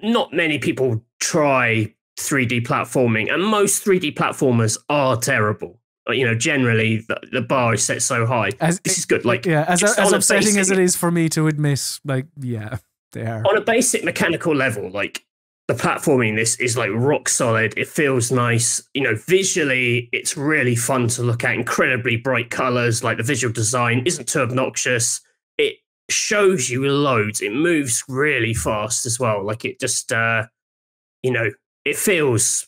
not many people try 3D platforming, and most 3D platformers are terrible. Generally the bar is set so high. This is good. Like, as upsetting as it is for me to admit, like, yeah, they are. On a basic mechanical level, like, the platforming in this is like rock solid. It feels nice. Visually, it's really fun to look at. Incredibly bright colors. Like, the visual design isn't too obnoxious. It shows you loads. It moves really fast as well. Like, it just, it feels,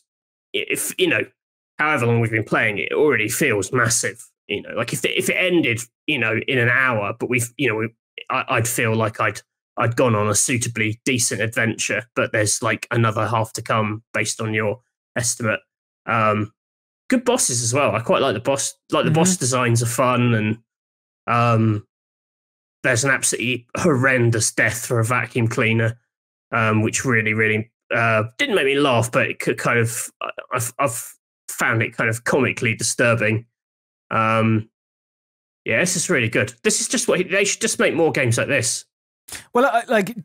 however long we've been playing it, already feels massive. Like, if it ended, in an hour, but I'd feel like I'd I'd gone on a suitably decent adventure, but there's like another half to come based on your estimate. Good bosses as well. I quite like the boss. Like the boss designs are fun, and there's an absolutely horrendous death for a vacuum cleaner, which really, really didn't make me laugh, but it could kind of I've found it kind of comically disturbing. Yeah, this is really good. This is just what they should just make more games like this. Well, like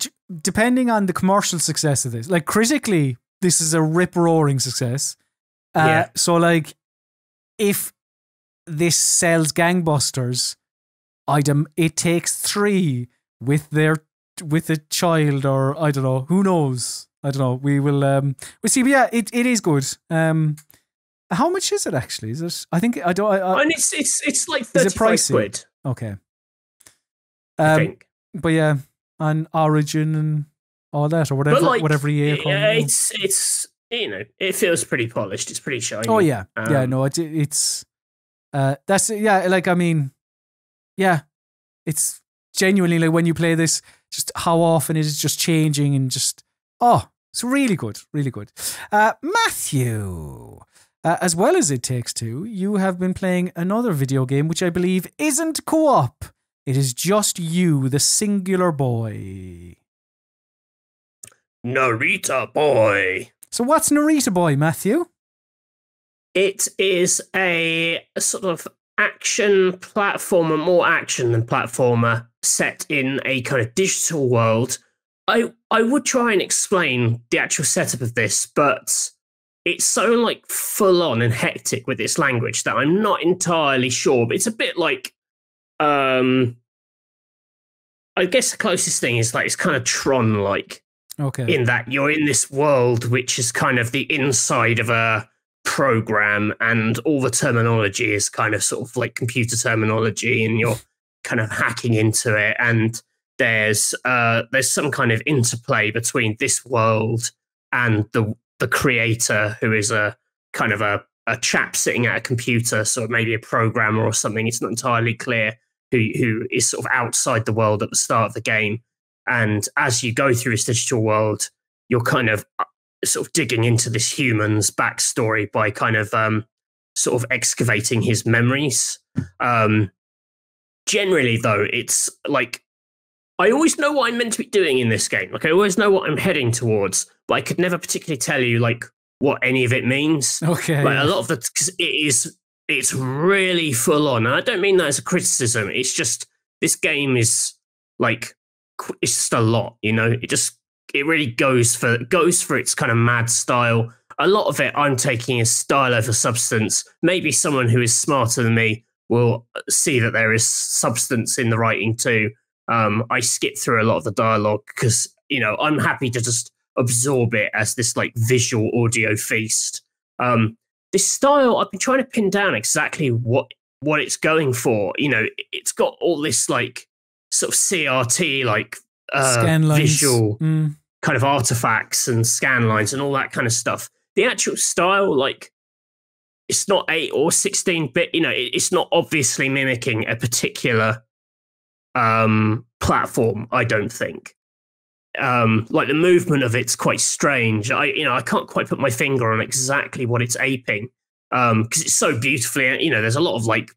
depending on the commercial success of this, like critically, this is a rip-roaring success. Yeah. So like, if this sells gangbusters, It Takes Three with a child, or I don't know, who knows? I don't know. We will we'll see. But yeah, it is good. How much is it actually? Is it? I think I don't. And it's like 35 quid. Okay. I think. But yeah, and Origin and all that, or whatever, like, whatever year. It's it feels pretty polished. It's pretty shiny. Oh yeah, yeah. No, it's that's Like I mean, yeah, it's genuinely like when you play this, just how often it is just changing and just it's really good, really good. Matthew. As well as It Takes Two, you have been playing another video game which I believe isn't co-op. It is just you, the singular boy. Narita Boy. So what's Narita Boy, Matthew? It is a sort of action platformer, more action than platformer, set in a kind of digital world. I would try and explain the actual setup of this, but it's so like full on and hectic with its language that I'm not entirely sure. But it's a bit like, I guess the closest thing is like it's kind of Tron-like. Okay. In that you're in this world which is kind of the inside of a program, and all the terminology is kind of sort of like computer terminology, and you're kind of hacking into it. And there's some kind of interplay between this world and the creator, who is a kind of a chap sitting at a computer, so maybe a programmer or something. It's not entirely clear who is sort of outside the world at the start of the game. And as you go through this digital world, you're kind of sort of digging into this human's backstory by kind of sort of excavating his memories. Generally, though, it's like I always know what I'm meant to be doing in this game. Like I always know what I'm heading towards, but I could never particularly tell you like what any of it means. Okay. Like a lot of because it's really full on. And I don't mean that as a criticism. It's just this game is like it's just a lot, you know. It really goes for its kind of mad style. A lot of it I'm taking as style over substance. Maybe someone who is smarter than me will see that there is substance in the writing too. I skip through a lot of the dialogue because, you know, I'm happy to just absorb it as this like visual audio feast. This style, I've been trying to pin down exactly what it's going for. You know, it's got all this like sort of CRT like visual kind of artifacts and scan lines and all that kind of stuff. The actual style, like, it's not 8 or 16-bit. You know, it's not obviously mimicking a particular platform, I don't think. Like the movement of it's quite strange. I can't quite put my finger on exactly what it's aping because it's so beautifully. You know, there's a lot of like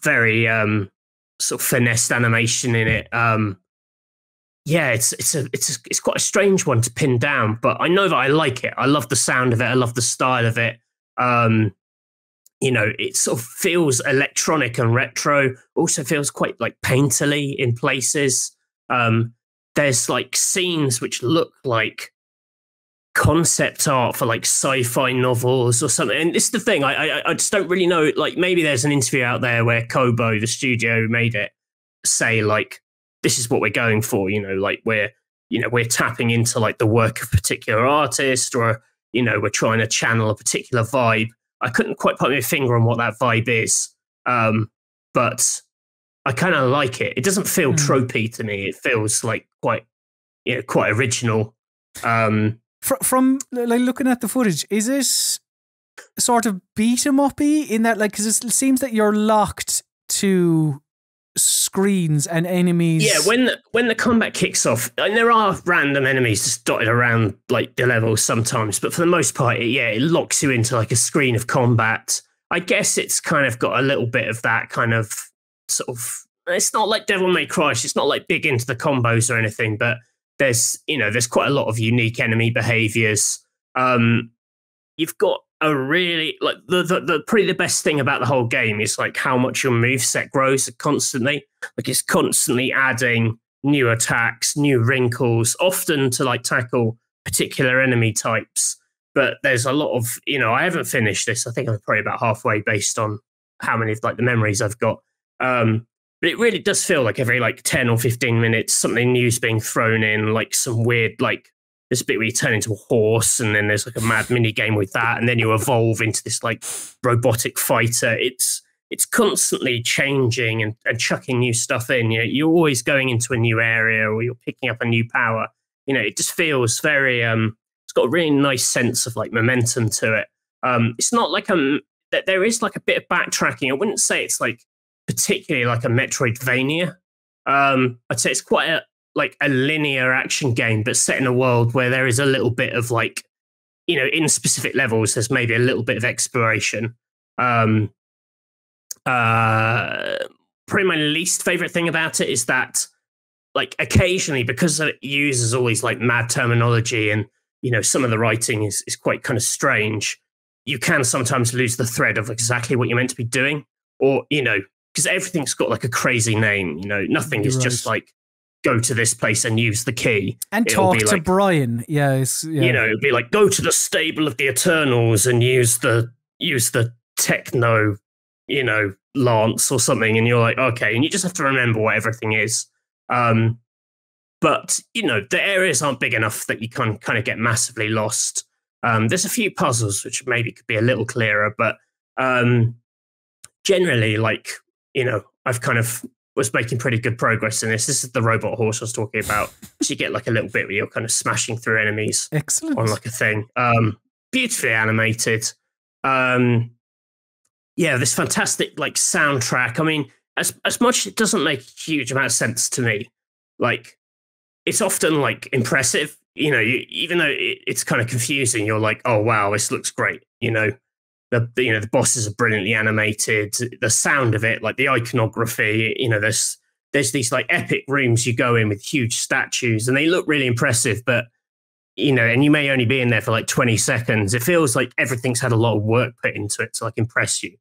very sort of finessed animation in it. Yeah, it's quite a strange one to pin down, but I know that I like it. I love the sound of it. I love the style of it. You know, it sort of feels electronic and retro. Also feels quite like painterly in places. There's like scenes which look like concept art for like sci-fi novels or something. And this is the thing, I just don't really know. Like maybe there's an interview out there where Kobo, the studio who made it, say like, this is what we're going for. You know, like we're tapping into like the work of a particular artist, or, you know, we're trying to channel a particular vibe. I couldn't quite put my finger on what that vibe is. But I kind of like it. It doesn't feel tropey to me. It feels like quite original. From like looking at the footage, is it sort of beat 'em uppy in that, like, because it seems that you're locked to screens and enemies. Yeah, when the combat kicks off, and there are random enemies just dotted around like the levels sometimes, but for the most part, it locks you into like a screen of combat. I guess it's kind of got a little bit of that kind of sort of. It's not like Devil May Cry. It's not like big into the combos or anything, but there's quite a lot of unique enemy behaviors. You've got a really like the probably the best thing about the whole game is like how much your moveset grows constantly. Like it's constantly adding new attacks, new wrinkles, often to like tackle particular enemy types. But there's a lot of, I haven't finished this. I think I'm probably about halfway based on how many of like the memories I've got. But it really does feel like every like 10 or 15 minutes, something new's being thrown in, like some weird, like there's a bit where you turn into a horse and then there's like a mad mini game with that. And then you evolve into this like robotic fighter. It's constantly changing and chucking new stuff in. You're always going into a new area or you're picking up a new power. It just feels very, it's got a really nice sense of like momentum to it. It's not like that there is like a bit of backtracking. I wouldn't say it's like particularly like a Metroidvania. I'd say it's quite a linear action game, but set in a world where there is a little bit of like, in specific levels, there's maybe a little bit of exploration. Probably my least favorite thing about it is that like occasionally, because it uses all these like mad terminology and, some of the writing is quite kind of strange, you can sometimes lose the thread of exactly what you're meant to be doing, or, because everything's got like a crazy name, nothing is just like, go to this place and use the key. And talk to Brian. Yeah. It'd be like, go to the stable of the Eternals and use the techno, lance or something. And you're like, okay. And you just have to remember what everything is. But, the areas aren't big enough that you can kind of get massively lost. There's a few puzzles which maybe could be a little clearer, but generally, like, I've kind of was making pretty good progress in this. This is the robot horse I was talking about. So you get like a little bit where you're kind of smashing through enemies. Excellent. On like a thing. Beautifully animated. This fantastic like soundtrack. I mean, as much it doesn't make a huge amount of sense to me. Like, it's often like impressive. Even though it's kind of confusing, you're like, oh wow, this looks great. The bosses are brilliantly animated. The sound of it, like the iconography, there's these like epic rooms you go in with huge statues, and they look really impressive. But and you may only be in there for like 20 seconds. It feels like everything's had a lot of work put into it to like impress you.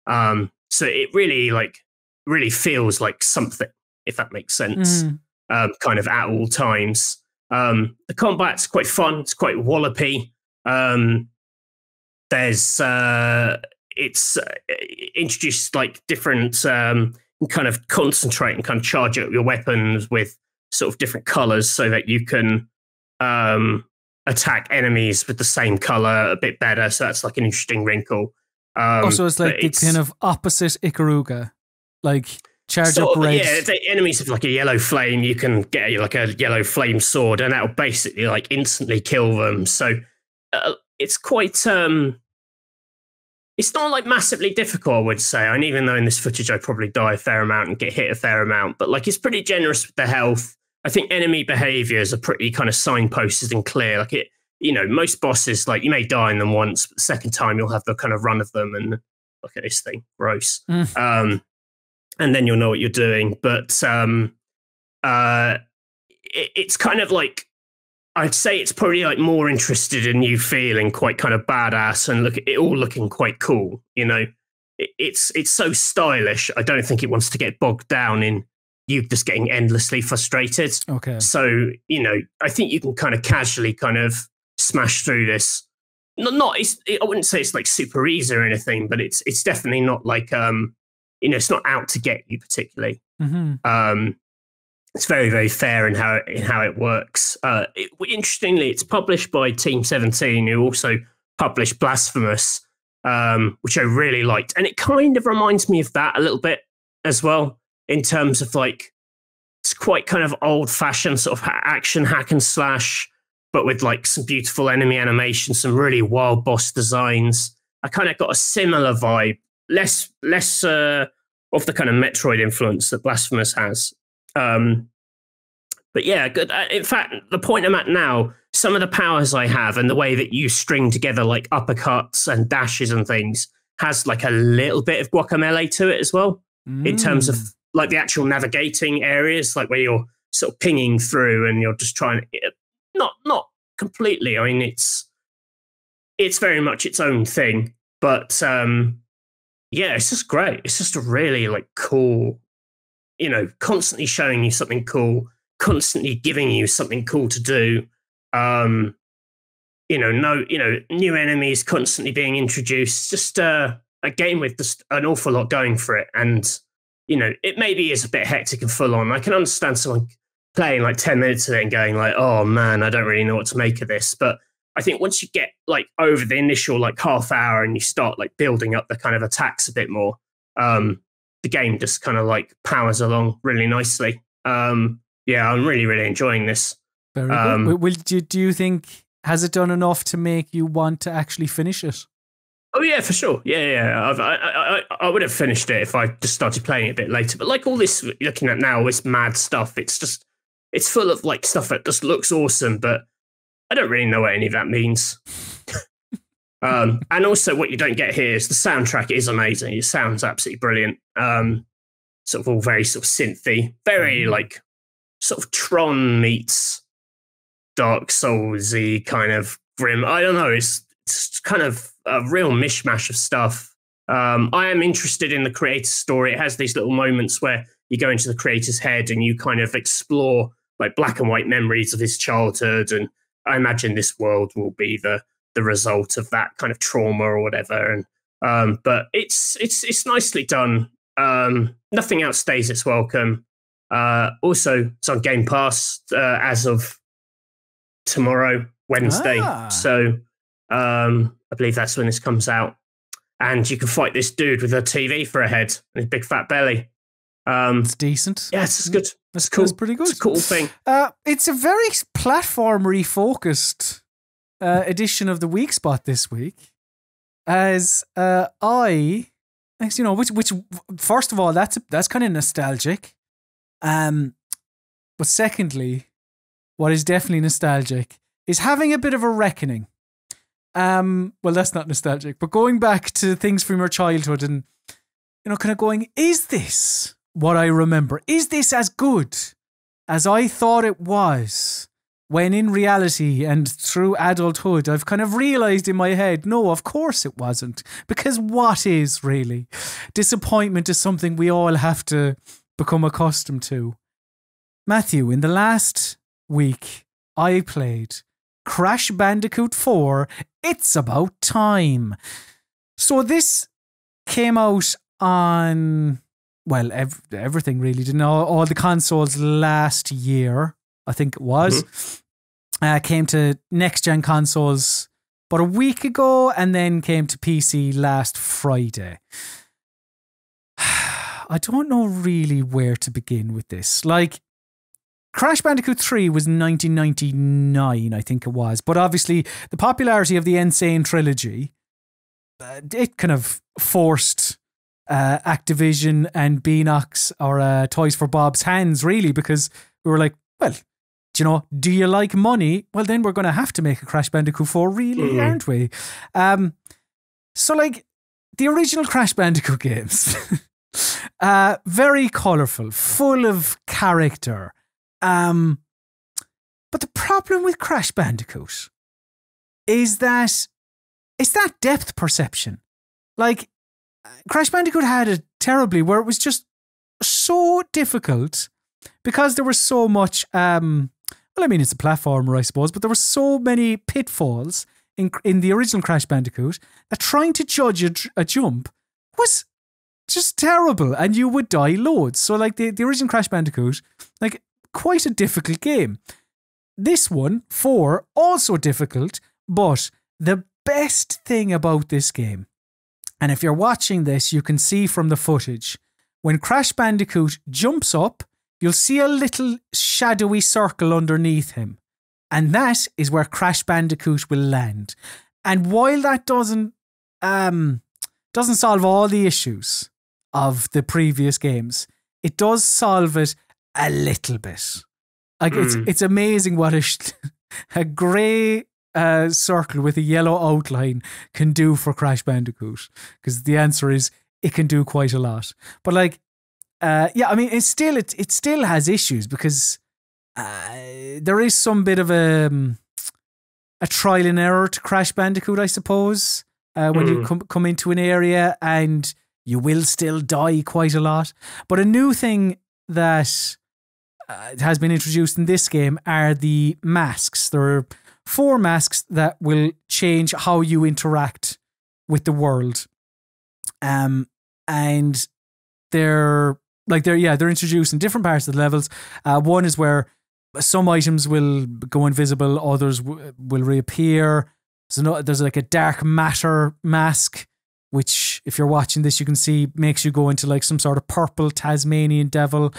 So it really feels like something, if that makes sense. Kind of at all times. The combat's quite fun. It's quite wallopy. There's it's introduced like different kind of concentrate and kind of charge up your weapons with sort of different colors so that you can attack enemies with the same color a bit better. So that's like an interesting wrinkle. Also, it's like the kind of opposite Ikaruga, like charge up red. Yeah, the enemies have like a yellow flame. You can get like a yellow flame sword, and that'll basically like instantly kill them. So it's quite. It's not like massively difficult, I would say. And even though in this footage I probably die a fair amount and get hit a fair amount, but like it's pretty generous with the health. I think enemy behaviors are pretty kind of signposted and clear. Like it, most bosses, like you may die in them once, but the second time you'll have the kind of run of them and look at this thing, gross. And then you'll know what you're doing. But it's kind of like, I'd say it's probably like more interested in you feeling quite kind of badass and looking quite cool. It's so stylish. I don't think it wants to get bogged down in you just getting endlessly frustrated. Okay. So, I think you can kind of casually kind of smash through this. I wouldn't say it's like super easy or anything, but it's definitely not like, it's not out to get you particularly. It's very, very fair in how it works. Interestingly, it's published by Team 17, who also published Blasphemous, which I really liked. And it kind of reminds me of that a little bit as well, in terms of like, it's quite kind of old-fashioned sort of action hack and slash, but with like some beautiful enemy animation, some really wild boss designs. I kind of got a similar vibe, less of the kind of Metroid influence that Blasphemous has. But yeah, good. In fact, the point I'm at now, some of the powers I have and the way that you string together like uppercuts and dashes and things has like a little bit of Guacamelee to it as well, in terms of like the actual navigating areas, like where you're sort of pinging through and you're just trying to, not completely. I mean, it's very much its own thing, but yeah, it's just great. It's just a really like cool, you know, constantly showing you something cool, constantly giving you something cool to do. You know, new enemies constantly being introduced. Just a game with just an awful lot going for it. And, you know, it maybe is a bit hectic and full on. I can understand someone playing like 10 minutes of it and going like, oh man, I don't really know what to make of this. But I think once you get like over the initial like half hour and you start like building up the kind of attacks a bit more, the game just kind of like powers along really nicely. Yeah, I'm really, really enjoying this. Very good. Do you think, has it done enough to make you want to actually finish it? Oh yeah, for sure. Yeah. I would have finished it if I just started playing it a bit later. But like all this, looking at now, this mad stuff, it's full of like stuff that just looks awesome, but I don't really know what any of that means. And also what you don't get here is the soundtrack is amazing. It sounds absolutely brilliant. Sort of all very sort of synthy, very like sort of Tron meets Dark Souls-y kind of grim. I don't know. It's kind of a real mishmash of stuff. I am interested in the creator's story. It has these little moments where you go into the creator's head and you kind of explore like black and white memories of his childhood. And I imagine this world will be the result of that kind of trauma or whatever. And but it's nicely done. Nothing outstays its welcome. Also, it's on Game Pass as of tomorrow, Wednesday. So I believe that's when this comes out. And you can fight this dude with a TV for a head and his big fat belly. It's decent. Yeah, it's good. That's cool. That's pretty good. It's a cool thing. It's a very platformery focused edition of the Weekspot this week. As you know, which first of all, that's kind of nostalgic. But secondly, what is definitely nostalgic is having a bit of a reckoning. Well, that's not nostalgic, but going back to things from your childhood and, you know, kind of going, is this what I remember? Is this as good as I thought it was? When in reality and through adulthood, I've kind of realized in my head, no, of course it wasn't. Because what is really? Disappointment is something we all have to become accustomed to. Matthew, in the last week, I played Crash Bandicoot 4, It's About Time. So this came out on, well, everything really, didn't know, all the consoles last year, I think it was. Came to next-gen consoles about a week ago and then came to PC last Friday. I don't know really where to begin with this. Like, Crash Bandicoot 3 was 1999, I think it was. But obviously, the popularity of the Insane trilogy, it kind of forced Activision and Beanox or Toys for Bob's hands, really, because we were like, well, do you know, do you like money? Well, then we're going to have to make a Crash Bandicoot 4, really, aren't we? So, like, the original Crash Bandicoot games, very colourful, full of character. But the problem with Crash Bandicoot is that it's that depth perception. Like, Crash Bandicoot had it terribly, where it was just so difficult because there was so much, well, I mean, it's a platformer, I suppose, but there were so many pitfalls in the original Crash Bandicoot that trying to judge a jump was just terrible, and you would die loads. So, like, the original Crash Bandicoot, like, quite a difficult game. This one, 4, also difficult, but the best thing about this game, and if you're watching this, you can see from the footage, when Crash Bandicoot jumps up, you'll see a little shadowy circle underneath him. And that is where Crash Bandicoot will land. And while that doesn't solve all the issues, of the previous games. It does solve it a little bit. Like it's amazing what a grey circle with a yellow outline can do for Crash Bandicoot. Because the answer is it can do quite a lot. But like, yeah, I mean, it still has issues because there is some bit of a trial and error to Crash Bandicoot, I suppose. When you come into an area and you will still die quite a lot. But a new thing that has been introduced in this game are the masks. There are 4 masks that will change how you interact with the world. And they're introduced in different parts of the levels. One is where some items will go invisible, others will reappear. So there's like a dark matter mask, which if you're watching this, you can see makes you go into like some sort of purple Tasmanian devil.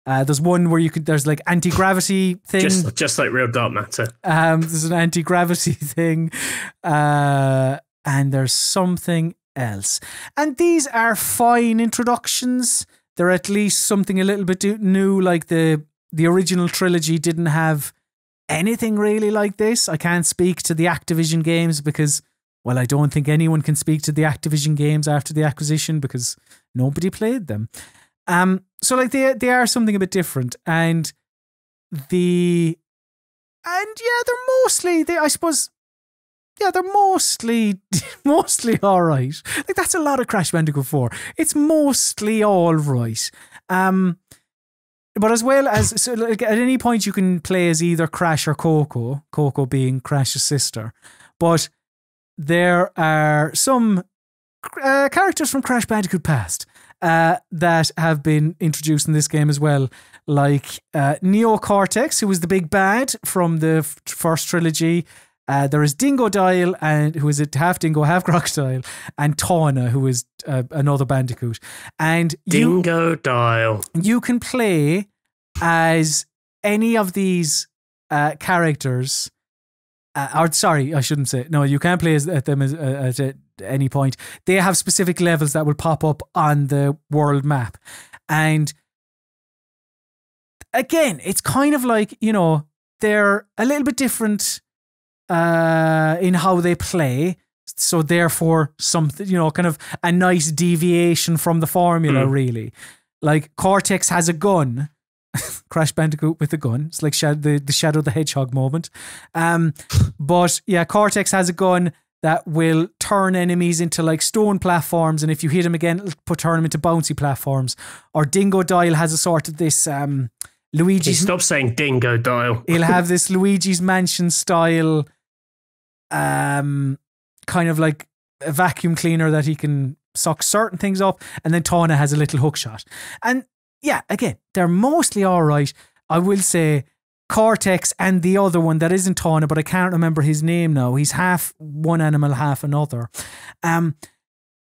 There's one where there's like anti-gravity thing. Just like real dark matter. There's an anti-gravity thing. And there's something else. And these are fine introductions. They're at least something a little bit new, like the original trilogy didn't have anything really like this. I can't speak to the Activision games because, well, I don't think anyone can speak to the Activision games after the acquisition because nobody played them. So like they are something a bit different, and they're mostly mostly all right. Like that's a lot of Crash Bandicoot 4. It's mostly all right. But as well as, so like at any point you can play as either Crash or Coco, Coco being Crash's sister. But there are some characters from Crash Bandicoot Past that have been introduced in this game as well, like Neo Cortex, who was the big bad from the first trilogy. There is Dingo Dial, who is a half dingo, half crocodile, and Tawna, who is another Bandicoot. And Dingo Dial. You can play as any of these characters. Or sorry, I shouldn't say. No, you can't play as them at any point. They have specific levels that will pop up on the world map, and again, it's kind of like, you know, they're a little bit different in how they play, so therefore something, you know, kind of a nice deviation from the formula, really. Like Cortex has a gun. Crash Bandicoot with a gun. It's like the Shadow the Hedgehog moment. But yeah, Cortex has a gun that will turn enemies into like stone platforms, and if you hit him again, it'll turn them into bouncy platforms. Or Dingo Dial has a sort of this Luigi's... Stop saying Dingo Dial. He'll have this Luigi's Mansion style kind of like a vacuum cleaner that he can suck certain things up, and then Tawna has a little hook shot. And yeah, again, they're mostly all right. I will say Cortex and the other one that isn't Tawna, but I can't remember his name now. He's half one animal, half another.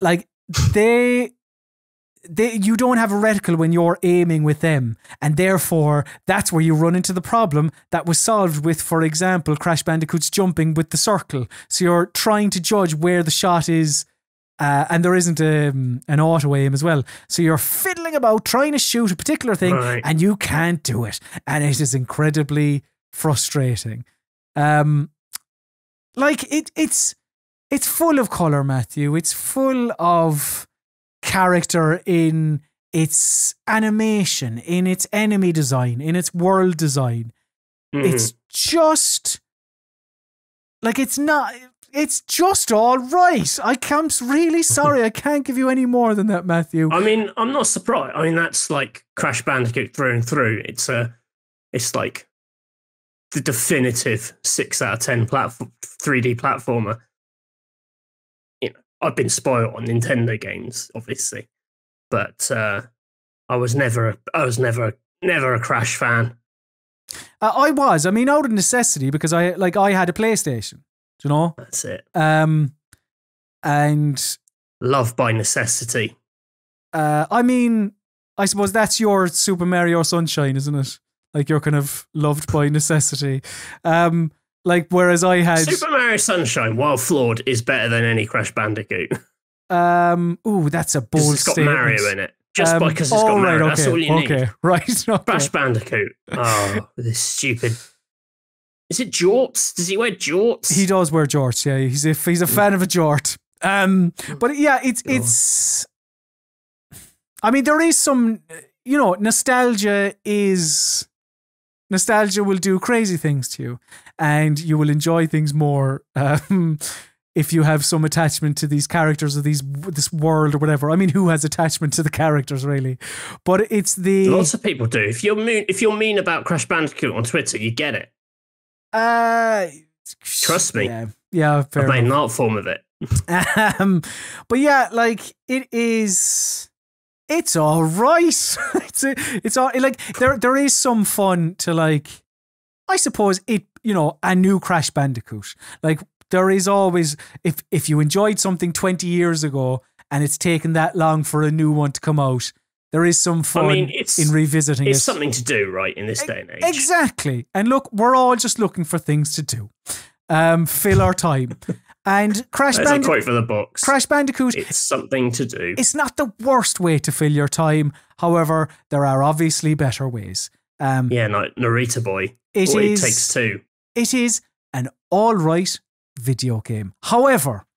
Like you don't have a reticle when you're aiming with them, and therefore that's where you run into the problem that was solved with, for example, Crash Bandicoot's jumping with the circle. So you're trying to judge where the shot is, and there isn't an auto aim as well. So you're fiddling about trying to shoot a particular thing, and you can't do it, and it is incredibly frustrating. Like it's full of color, Matthew. It's full of character in its animation, in its enemy design, in its world design. It's just like it's just all right. I'm really sorry. I can't give you any more than that, Matthew. I mean, I'm not surprised. I mean, that's like Crash Bandicoot through and through. It's like the definitive 6 out of 10 3D platformer. You know, I've been spoiled on Nintendo games, obviously, but I was never a Crash fan. I was. I mean, out of necessity, because I had a PlayStation. Do you know? That's it. And love by necessity. I mean, I suppose that's your Super Mario Sunshine, isn't it? Like you're kind of loved by necessity. Like whereas I had Super Mario Sunshine, while flawed, is better than any Crash Bandicoot. Ooh, that's a bold it's got statement. Mario in it. Just because it's got Mario. That's all you need. Okay, right. Okay. Crash Bandicoot. Oh, this stupid. Is it jorts? Does he wear jorts? He does wear jorts. Yeah, he's a fan of a jort. But yeah, it's. I mean, there is some, nostalgia will do crazy things to you, and you will enjoy things more if you have some attachment to these characters or this world or whatever. I mean, who has attachment to the characters really? But it's lots of people do. If you're mean about Crash Bandicoot on Twitter, you get it. Trust me. Yeah, fair enough. I've made an art form of it. But yeah, like it's all right. it's all like there is some fun to, like, I suppose a new Crash Bandicoot. Like, there is always, if you enjoyed something 20 years ago and it's taken that long for a new one to come out, there is some fun in revisiting it. It's something to do, right, in this day and age. Exactly. And look, we're all just looking for things to do. Fill our time. And Crash Bandicoot. Quote for the box. Crash Bandicoot. It's something to do. It's not the worst way to fill your time. However, there are obviously better ways. Narita Boy. It takes two. It is an all right video game. However,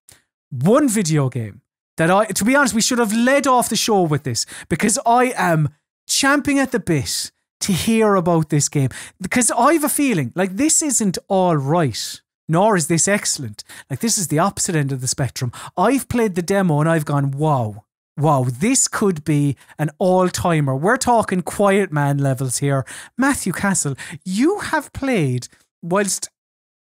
one video game that to be honest, we should have led off the show with this, because I am champing at the bit to hear about this game, because I have a feeling like this isn't all right, nor is this excellent. Like, this is the opposite end of the spectrum. I've played the demo and I've gone, wow, this could be an all-timer. We're talking Quiet Man levels here. Matthew Castle, you have played, whilst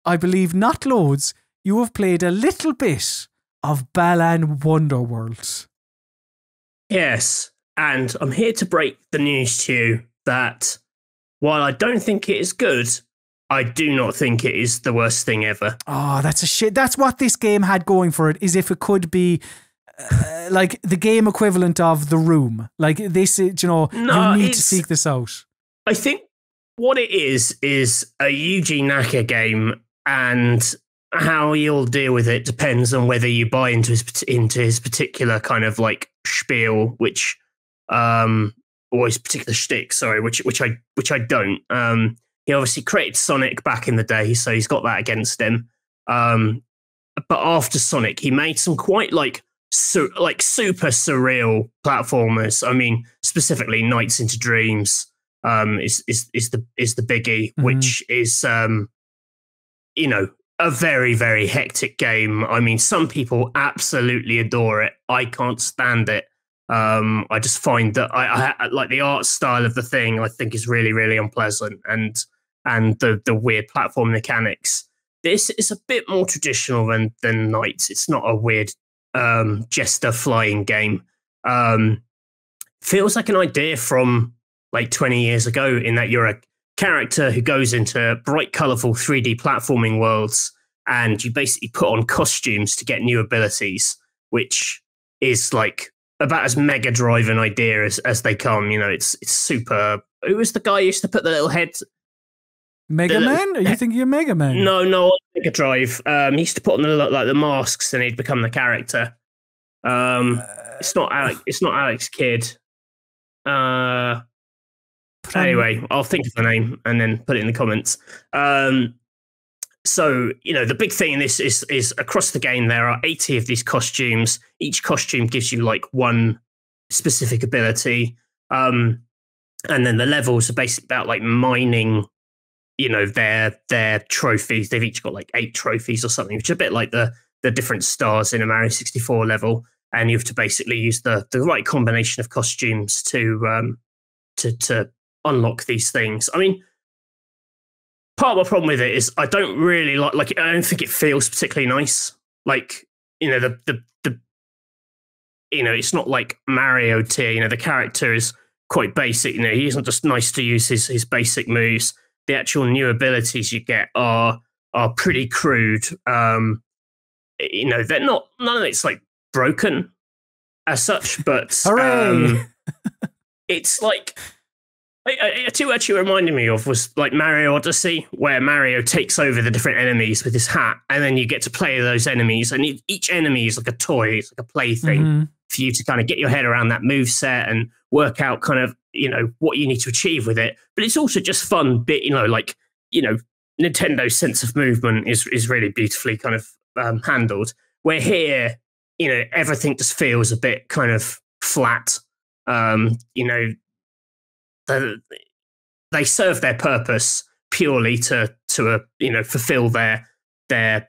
I believe not loads, you have played a little bit of Balan Wonderworld. Yes, and I'm here to break the news to you that while I don't think it is good, I do not think it is the worst thing ever. Oh, that's a shit. That's what this game had going for it, is if it could be like the game equivalent of The Room. Like this, you need to seek this out. I think what it is a Yuji Naka game, and how you'll deal with it depends on whether you buy into his particular kind of like spiel, or his particular shtick. Sorry, which I don't. He obviously created Sonic back in the day, so he's got that against him. But after Sonic, he made some quite super surreal platformers. I mean, specifically Nights into Dreams is the biggie, which is a very, very hectic game. I mean, some people absolutely adore it. I can't stand it. I just find that I like the art style of the thing. I think is really, really unpleasant, and the weird platform mechanics. This is a bit more traditional than Knights. It's not a weird jester flying game. Feels like an idea from like 20 years ago, in that you're a character who goes into bright, colourful 3D platforming worlds, and you basically put on costumes to get new abilities, which is like about as Mega Drive an idea as they come. It's super. Who was the guy who used to put the little head? Mega Man? Are you thinking of Mega Man? No, Mega Drive. He used to put on the masks, and he'd become the character. It's not Alex Kidd. Anyway, I'll think of the name and then put it in the comments. So, the big thing in this is across the game, there are 80 of these costumes. Each costume gives you like one specific ability. And then the levels are basically about like mining, their trophies. They've each got like 8 trophies or something, which is a bit like the different stars in a Mario 64 level. And you have to basically use the right combination of costumes to unlock these things. I mean, part of my problem with it is I don't really like I don't think it feels particularly nice. Like, it's not like Mario tier. The character is quite basic. He isn't just nice to use his basic moves. The actual new abilities you get are pretty crude. They're not, none of it's like broken as such, but it's like, what actually reminded me of was like Mario Odyssey, where Mario takes over the different enemies with his hat, and then you get to play those enemies, and each enemy is like a toy, it's like a plaything for you to kind of get your head around that move set and work out kind of, what you need to achieve with it. But it's also just fun bit, Nintendo's sense of movement is really beautifully kind of handled. Where here, everything just feels a bit kind of flat. They serve their purpose purely to fulfill their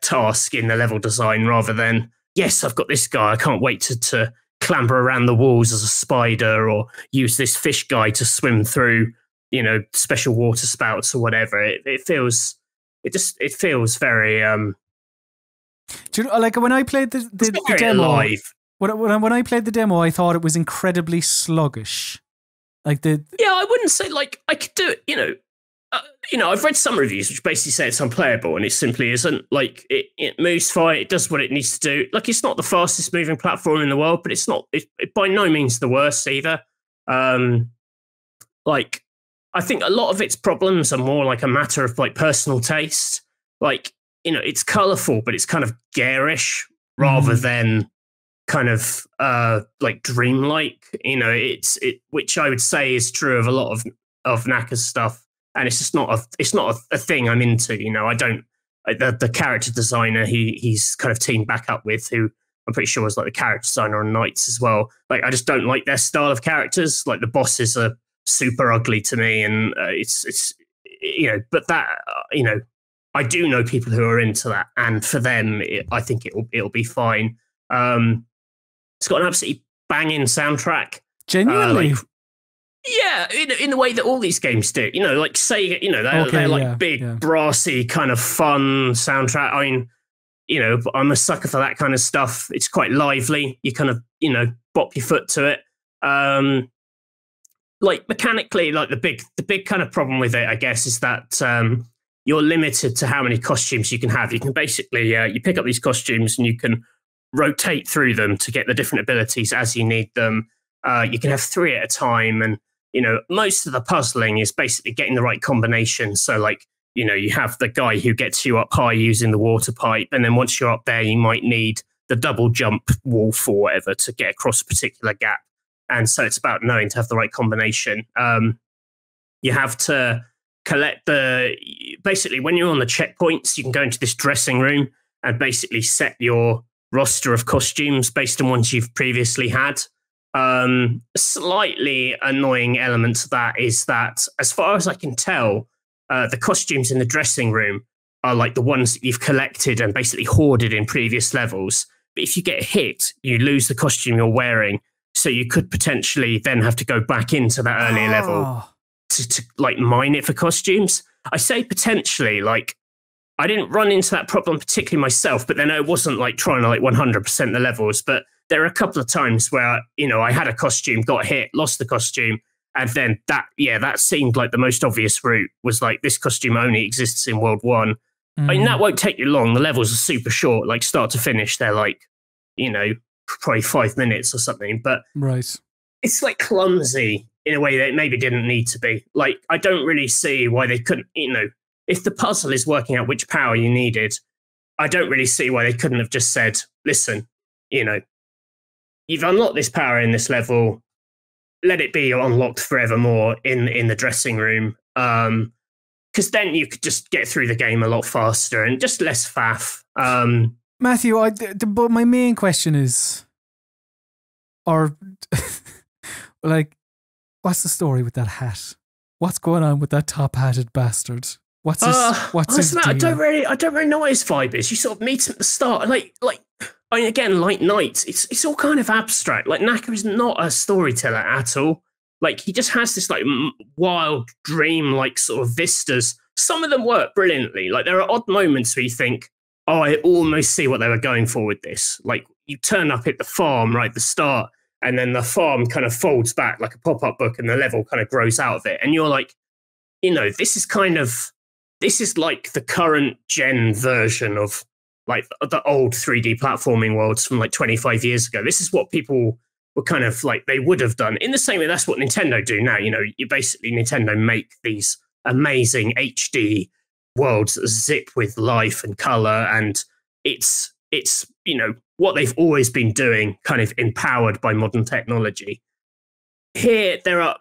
task in the level design, rather than, yes, I've got this guy, I can't wait to clamber around the walls as a spider, or use this fish guy to swim through, special water spouts or whatever. It feels very Do you know, like when I played the demo, alive. When I played the demo, I thought it was incredibly sluggish. I wouldn't say like I could do it. I've read some reviews which basically say it's unplayable, and it simply isn't. Like it moves fine, it does what it needs to do. Like it's not the fastest moving platform in the world, but it's by no means the worst either. Like I think a lot of its problems are more like a matter of like personal taste. Like, it's colourful, but it's kind of garish rather than kind of like dreamlike. Which I would say is true of a lot of Naka's stuff. And it's just not a thing I'm into. I don't the character designer he's kind of teamed back up with, who I'm pretty sure was like the character designer on Knights as well. Like I just don't like their style of characters. Like the bosses are super ugly to me, and it's but that I do know people who are into that, and for them I think it'll be fine. It's got an absolutely banging soundtrack. Genuinely. Yeah, in the way that all these games do. Like say, they're like big, brassy, kind of fun soundtrack. I mean, I'm a sucker for that kind of stuff. It's quite lively. You kind of, bop your foot to it. Like mechanically, like the big kind of problem with it, I guess, is that you're limited to how many costumes you can have. You can basically, you pick up these costumes and you can rotate through them to get the different abilities as you need them. You can have 3 at a time, and most of the puzzling is basically getting the right combination. So like, you have the guy who gets you up high using the water pipe, and then once you're up there, you might need the double jump wolf or whatever to get across a particular gap. And so it's about knowing to have the right combination. You have to collect basically when you're on the checkpoints, you can go into this dressing room and basically set your roster of costumes based on ones you've previously had. Slightly annoying element to that is that, as far as I can tell, the costumes in the dressing room are like the ones that you've collected and basically hoarded in previous levels. But if you get hit, you lose the costume you're wearing. So you could potentially then have to go back into that earlier level to like mine it for costumes. I say potentially, like I didn't run into that problem particularly myself, but then I wasn't like trying to like 100% the levels. But there are a couple of times where, I had a costume, got hit, lost the costume. And then that seemed like the most obvious route, was like, this costume only exists in World 1. I mean, that won't take you long. The levels are super short, like start to finish. They're like, probably 5 minutes or something. But right, it's like clumsy in a way that it maybe didn't need to be. Like, I don't really see why they couldn't, if the puzzle is working out which power you needed, I don't really see why they couldn't have just said, listen, you've unlocked this power in this level, let it be unlocked forevermore in the dressing room. Because then you could just get through the game a lot faster and just less faff. Matthew, but my main question is, like, what's the story with that hat? What's going on with that top-hatted bastard? What's his deal? I don't really know what his vibe is. You sort of meet him at the start, like I mean, again, like Knights, it's all kind of abstract. Like Naka is not a storyteller at all. Like he just has this like wild dream, like sort of vistas. Some of them work brilliantly. Like there are odd moments where you think, oh, I almost see what they were going for with this. Like you turn up at the farm right at the start, and then the farm kind of folds back like a pop-up book, and the level kind of grows out of it. And you're like, this is like the current gen version of like the old 3D platforming worlds from like 25 years ago. This is what people were kind of like, they would have done. In the same way, that's what Nintendo do now. You basically, Nintendo make these amazing HD worlds that zip with life and color. And it's what they've always been doing, kind of empowered by modern technology. here there are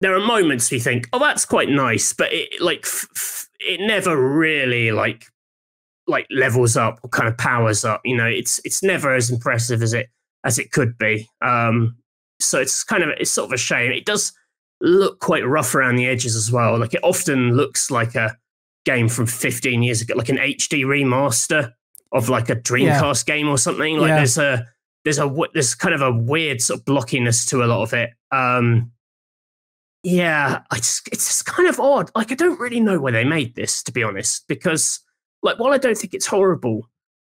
there are moments we think, oh, that's quite nice, but it it never really like levels up or kind of powers up. You know, it's never as impressive as it could be. So it's sort of a shame. It does look quite rough around the edges as well. Like it often looks like a game from 15 years ago, like an HD remaster of like a Dreamcast game or something. Like there's kind of a weird sort of blockiness to a lot of it. It's just kind of odd. Like I don't really know where they made this, to be honest, because like while I don't think it's horrible,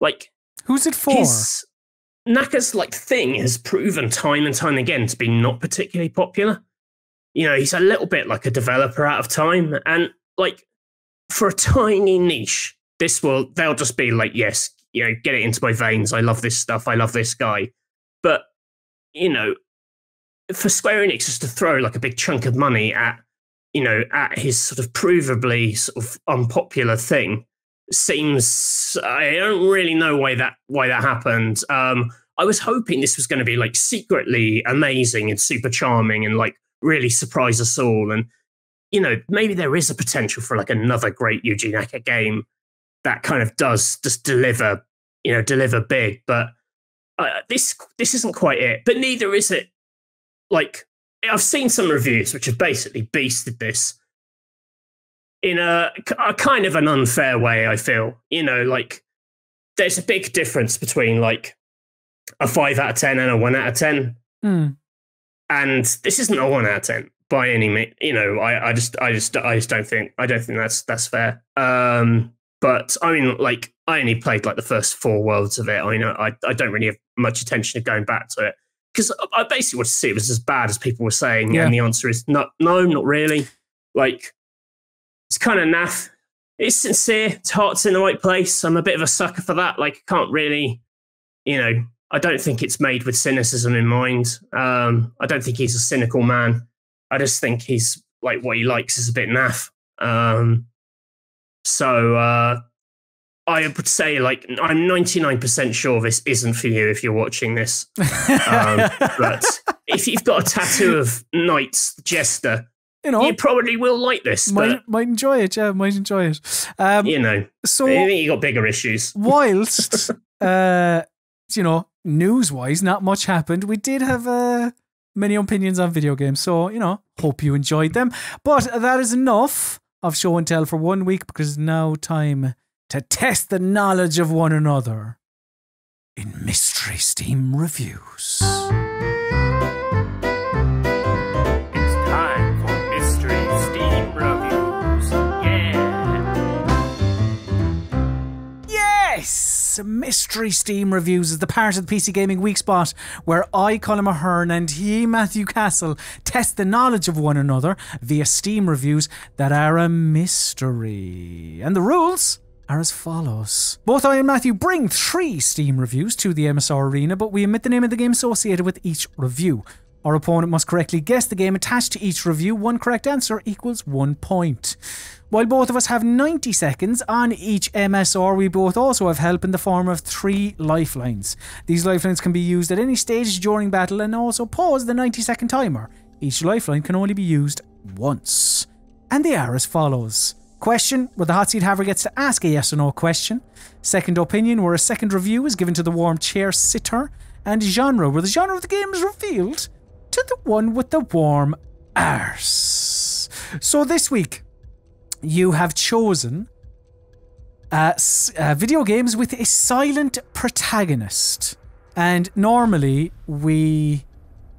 like who's it for? Naka's like thing has proven time and time again to be not particularly popular. You know, he's a little bit like a developer out of time, and like for a tiny niche, they'll just be like, yes, you know, get it into my veins. I love this stuff. I love this guy. But you know, for Square Enix just to throw like a big chunk of money at his sort of provably sort of unpopular thing seems, I don't really know why that happened. I was hoping this was going to be like secretly amazing and super charming and like really surprise us all. And, you know, maybe there is a potential for like another great Yuji Naka game that kind of does just deliver big. But this isn't quite it. But neither is it. Like, I've seen some reviews which have basically beasted this in a kind of an unfair way, I feel. You know, like, there's a big difference between like a 5 out of 10 and a 1 out of 10. And this isn't a 1 out of 10 by any means. You know, I just don't think that's fair. But I mean, like, I only played like the first 4 worlds of it. I mean, I don't really have much attention to going back to it because I basically wanted to see it was as bad as people were saying. Yeah. And the answer is no, not really. Like, it's kind of naff. It's sincere. Its heart's in the right place. I'm a bit of a sucker for that. Like, I can't really, you know, I don't think it's made with cynicism in mind. I don't think he's a cynical man. I just think he's like what he likes is a bit naff. So I would say, like, I'm 99% sure this isn't for you if you're watching this. But if you've got a tattoo of Knights Jester, you know, you probably will like this. Might enjoy it, yeah, might enjoy it. You know, so I think you got bigger issues. Whilst, you know, news-wise, not much happened. We did have many opinions on video games, so, you know, hope you enjoyed them. But that is enough of show and tell for 1 week, because it's now time to test the knowledge of one another in Mystery Steam Reviews. It's time for Mystery Steam Reviews. Yeah! Yes! Mystery Steam Reviews is the part of the PC Gaming Weekspot where I, Colin Mahern, and he, Matthew Castle, test the knowledge of one another via Steam reviews that are a mystery. And the rules are as follows. Both I and Matthew bring 3 Steam reviews to the MSR Arena, but we omit the name of the game associated with each review. Our opponent must correctly guess the game attached to each review. 1 correct answer equals 1 point. While both of us have 90 seconds on each MSR, we both also have help in the form of 3 lifelines. These lifelines can be used at any stage during battle and also pause the 90-second timer. Each lifeline can only be used once. And they are as follows. Question, where the hot seat haver gets to ask a yes or no question. Second opinion, where a second review is given to the warm chair sitter. And genre, where the genre of the game is revealed to the one with the warm arse. So this week, you have chosen video games with a silent protagonist. And normally, we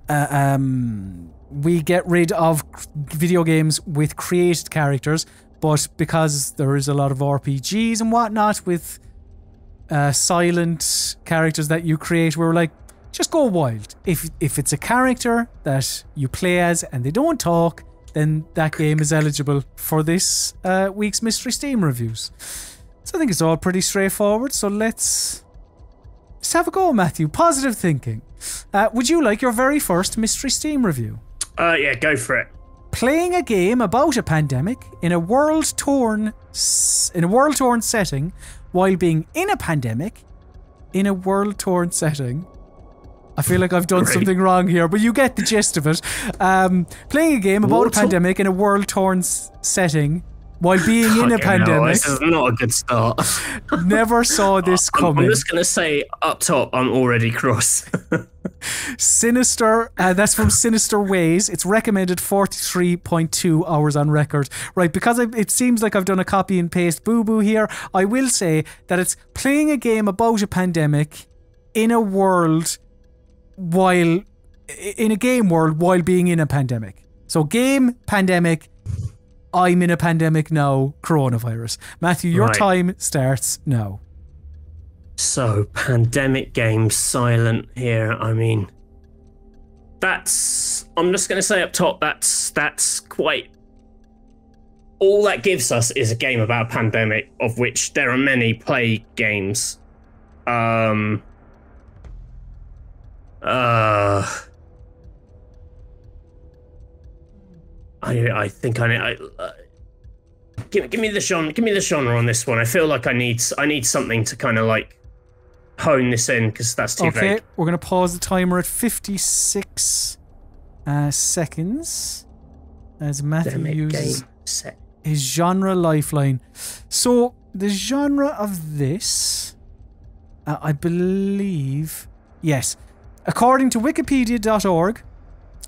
get rid of video games with created characters. But because there is a lot of RPGs and whatnot with silent characters that you create, we're like, just go wild. If it's a character that you play as and they don't talk, then that game is eligible for this week's Mystery Steam Reviews. So I think it's all pretty straightforward. So let's have a go, Matthew. Positive thinking. Would you like your very first Mystery Steam Review? Yeah, go for it. Playing a game about a pandemic in a world-torn setting while being in a pandemic in a world-torn setting. I feel like I've done something wrong here, but you get the gist of it. Playing a game about a pandemic in a world-torn setting while being in a pandemic. This is not a good start. Never saw this coming. I'm just going to say up top, I'm already cross. Sinister, that's from Sinister Ways. It's recommended 43.2 hours on record. Right, because it seems like I've done a copy and paste boo-boo here, I will say that it's playing a game about a pandemic in a world in a game world while being in a pandemic. So game, pandemic, I'm in a pandemic now, coronavirus. Matthew, your time starts now. So, pandemic game, silent here. I mean, I'm just going to say up top, that's quite... All that gives us is a game about a pandemic, of which there are many plague games. I think give me the genre on this one. I feel like I need something to kind of like hone this in, because that's too vague. Okay, we're gonna pause the timer at 56 seconds as Matthew uses his genre lifeline. So the genre of this, I believe, yes, according to Wikipedia.org,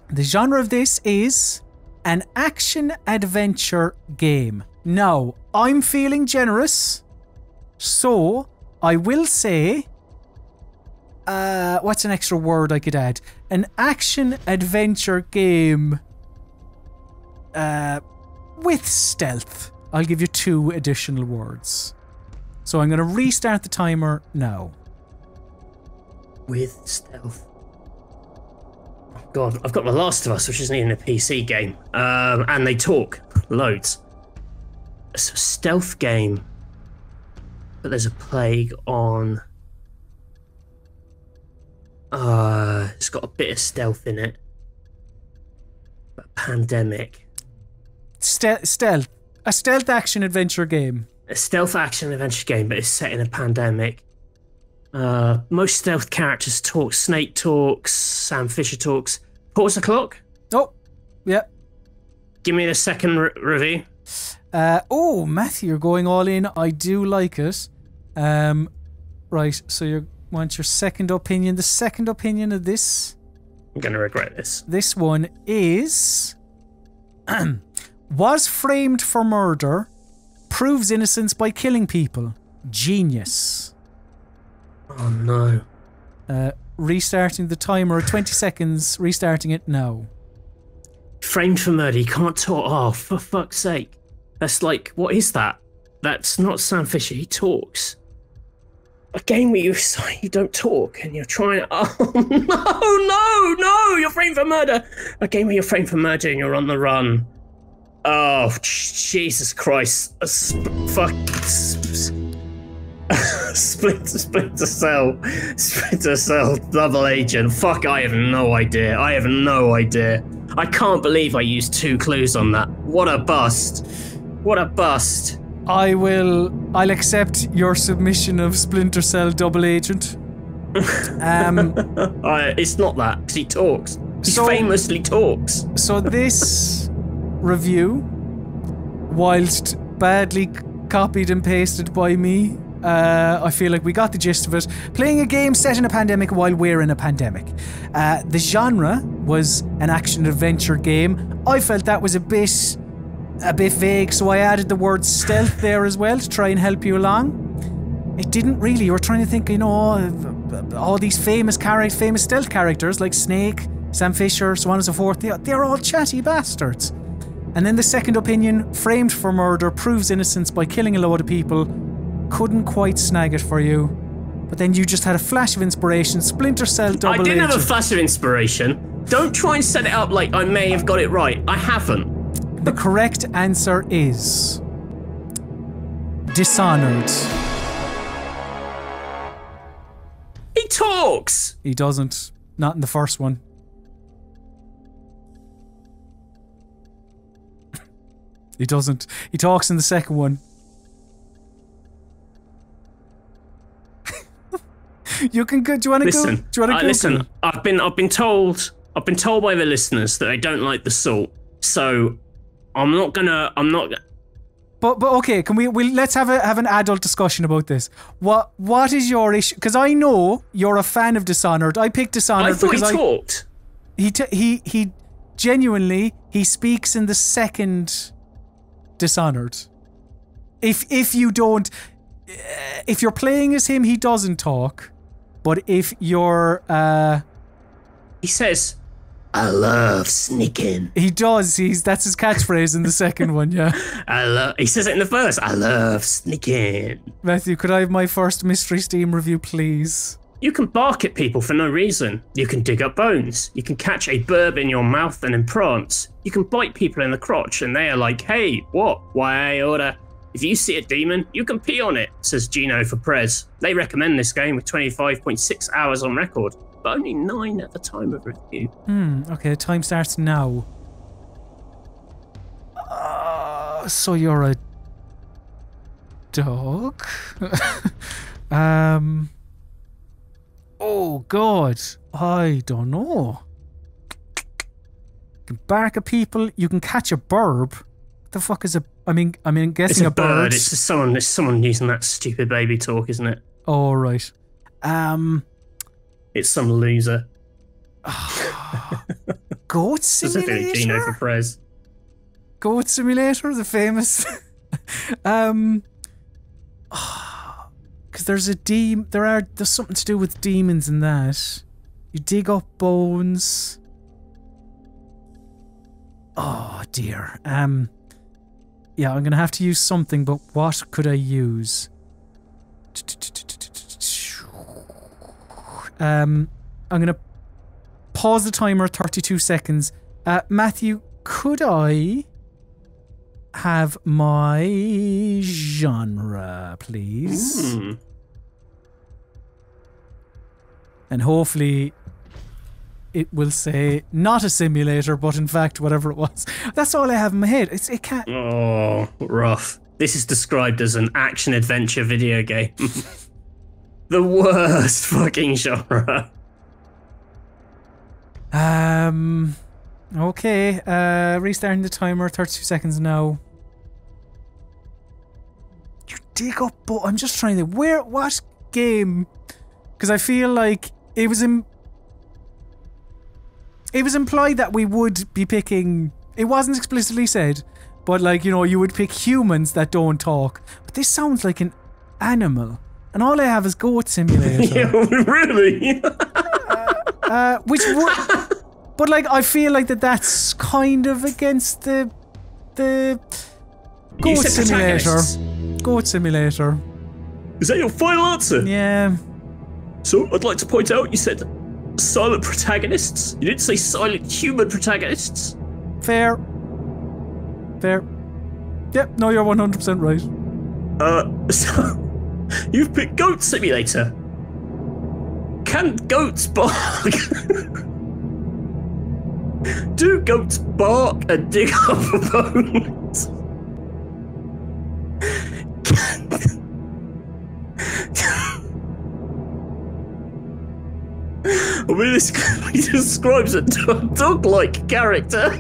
the genre of this is an action-adventure game. Now, I'm feeling generous, so I will say... what's an extra word I could add? An action-adventure game with stealth. I'll give you 2 additional words. So I'm going to restart the timer now. With stealth. God, I've got The Last of Us, which isn't even a PC game. And they talk loads. It's a stealth game, but there's a plague on. It's got a bit of stealth in it. But pandemic. Stealth. A stealth action adventure game. A stealth action adventure game, but it's set in a pandemic. Most stealth characters talk. Snake talks. Sam Fisher talks. Pause the clock. Oh, yeah. Give me the second review. Oh, Matthew, you're going all in. I do like it. Right, so you want your second opinion. The second opinion of this... I'm going to regret this. This one is... was framed for murder, proves innocence by killing people. Genius. Oh, no. Restarting the timer at 20 seconds. Restarting it now. Framed for murder. You can't talk. Oh, for fuck's sake. That's like, what is that? That's not Sam Fisher. He talks. A game where you don't talk and you're trying to... Oh, no! You're framed for murder! A game where you're framed for murder and you're on the run. Oh, Jesus Christ. Splinter Cell, Double Agent. Fuck, I have no idea. I can't believe I used 2 clues on that. What a bust. I'll accept your submission of Splinter Cell Double Agent. It's not that, because he talks. He famously talks. So this review, whilst badly copied and pasted by me, I feel like we got the gist of it. Playing a game set in a pandemic while we're in a pandemic. The genre was an action-adventure game. I felt that was a bit vague, so I added the word stealth there as well to try and help you along. It didn't really. You were trying to think, all these famous stealth characters like Snake, Sam Fisher, so on and so forth. They're all chatty bastards. And then the second opinion, framed for murder, proves innocence by killing a load of people. Couldn't quite snag it for you. But then you just had a flash of inspiration. Splinter Cell Double Agent. I didn't have a flash of inspiration. Don't try and set it up like I may have got it right. I haven't. The correct answer is... Dishonored. He talks! He doesn't. Not in the first one. He doesn't. He talks in the second one. You can go. Do you want to go? Listen, Do you want to go? listen. I've been told by the listeners that they don't like the salt. So I'm not. But okay, can we let's have an adult discussion about this. What is your issue? Because I know you're a fan of Dishonored. I picked Dishonored I thought because he talked. He genuinely he speaks in the second Dishonored. If you don't, if you're playing as him, he doesn't talk. But if you're he says, "I love sneaking." He does. That's his catchphrase in the second one. Yeah. He says it in the first. I love sneaking. Matthew, could I have my first Mystery Steam review, please? You can bark at people for no reason. You can dig up bones. You can catch a burb in your mouth and in prance. You can bite people in the crotch and they are like, "Hey, what? Why order?" If you see a demon, you can pee on it, says Gino for Prez. They recommend this game with 25.6 hours on record, but only 9 at the time of review. Okay, the time starts now. So you're a dog? Oh God, I don't know. You can bark at people. You can catch a burb. What the fuck is a? I mean, guessing It's a bird. bird. It's just someone using that stupid baby talk, isn't it? Oh right. It's some loser. Goat Specifically Gino for Simulator. Prez. Goat Simulator, the famous. Because there's there's something to do with demons in that. You dig up bones. Oh dear. Yeah, I'm gonna have to use something, but what could I use? I'm gonna pause the timer 32 seconds. Matthew, could I have my genre, please? And hopefully it will say not a simulator, but in fact whatever it was. That's all I have in my head. It can't. Oh, rough. This is described as an action-adventure video game. The worst fucking genre. Okay. Restarting the timer. 32 seconds now. You dig up, but I'm just trying to. What game? Because I feel like it was implied that we would be picking. It wasn't explicitly said, but like, you know, you would pick humans that don't talk. But this sounds like an animal, and all I have is Goat Simulator. Yeah, really? Which would, but like, I feel like that's kind of against the Goat Simulator. Goat Simulator. Is that your final answer? Yeah. So I'd like to point out you said silent protagonists. You didn't say silent human protagonists. Fair. Yep, no, you're 100% right. So you've picked Goat Simulator. Can goats bark? Do goats bark and dig up bones? I mean, this he describes a dog-like character.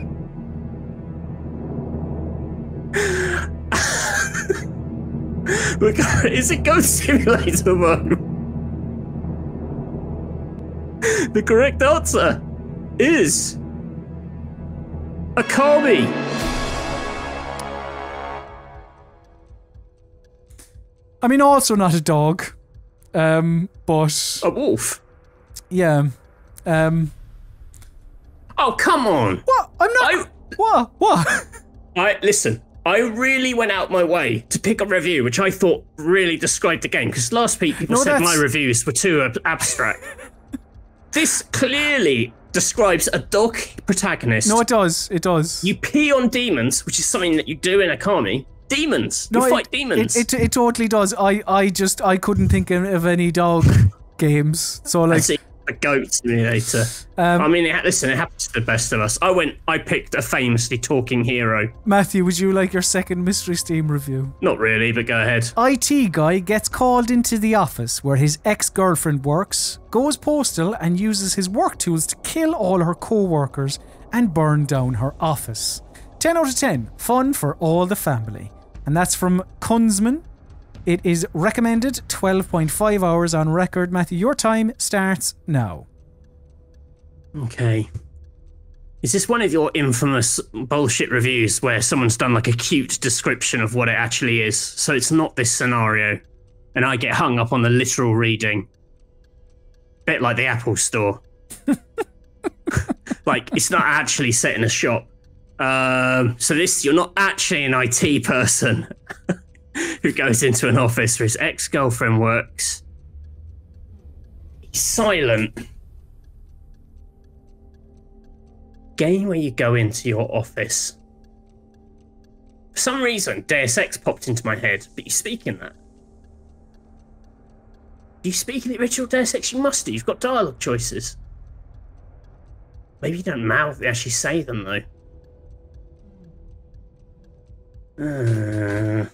Is it Goat Simulator mode? The correct answer is a Akami. I mean, also not a dog, but A wolf. yeah. Oh, come on. What? I'm not. What? Listen. I really went out my way to pick a review which I thought really described the game, because last week people said my reviews were too abstract. This clearly describes a dog protagonist. No, it does. It does. You pee on demons, which is something that you do in Akami. Demons. You fight demons. It totally does. I couldn't think of any dog games. So like, A goat simulator. I mean, listen, it happens to the best of us. I picked a famously talking hero. Matthew, would you like your second Mystery Steam review? Not really, but go ahead. IT guy gets called into the office where his ex-girlfriend works, goes postal and uses his work tools to kill all her co-workers and burn down her office. 10 out of 10. Fun for all the family. And that's from Kunzman. It is recommended 12.5 hours on record. Matthew, your time starts now. Okay. Is this one of your infamous bullshit reviews where someone's done like a cute description of what it actually is? So it's not this scenario, and I get hung up on the literal reading. Bit like the Apple Store. Like, it's not actually set in a shop. So you're not actually an IT person. Who goes into an office where his ex-girlfriend works. He's silent. Game where you go into your office. For some reason, Deus Ex popped into my head, but you speak in that. Do you speak in the original Deus Ex? You must do. You've got dialogue choices. Maybe you don't mouth, you actually say them, though.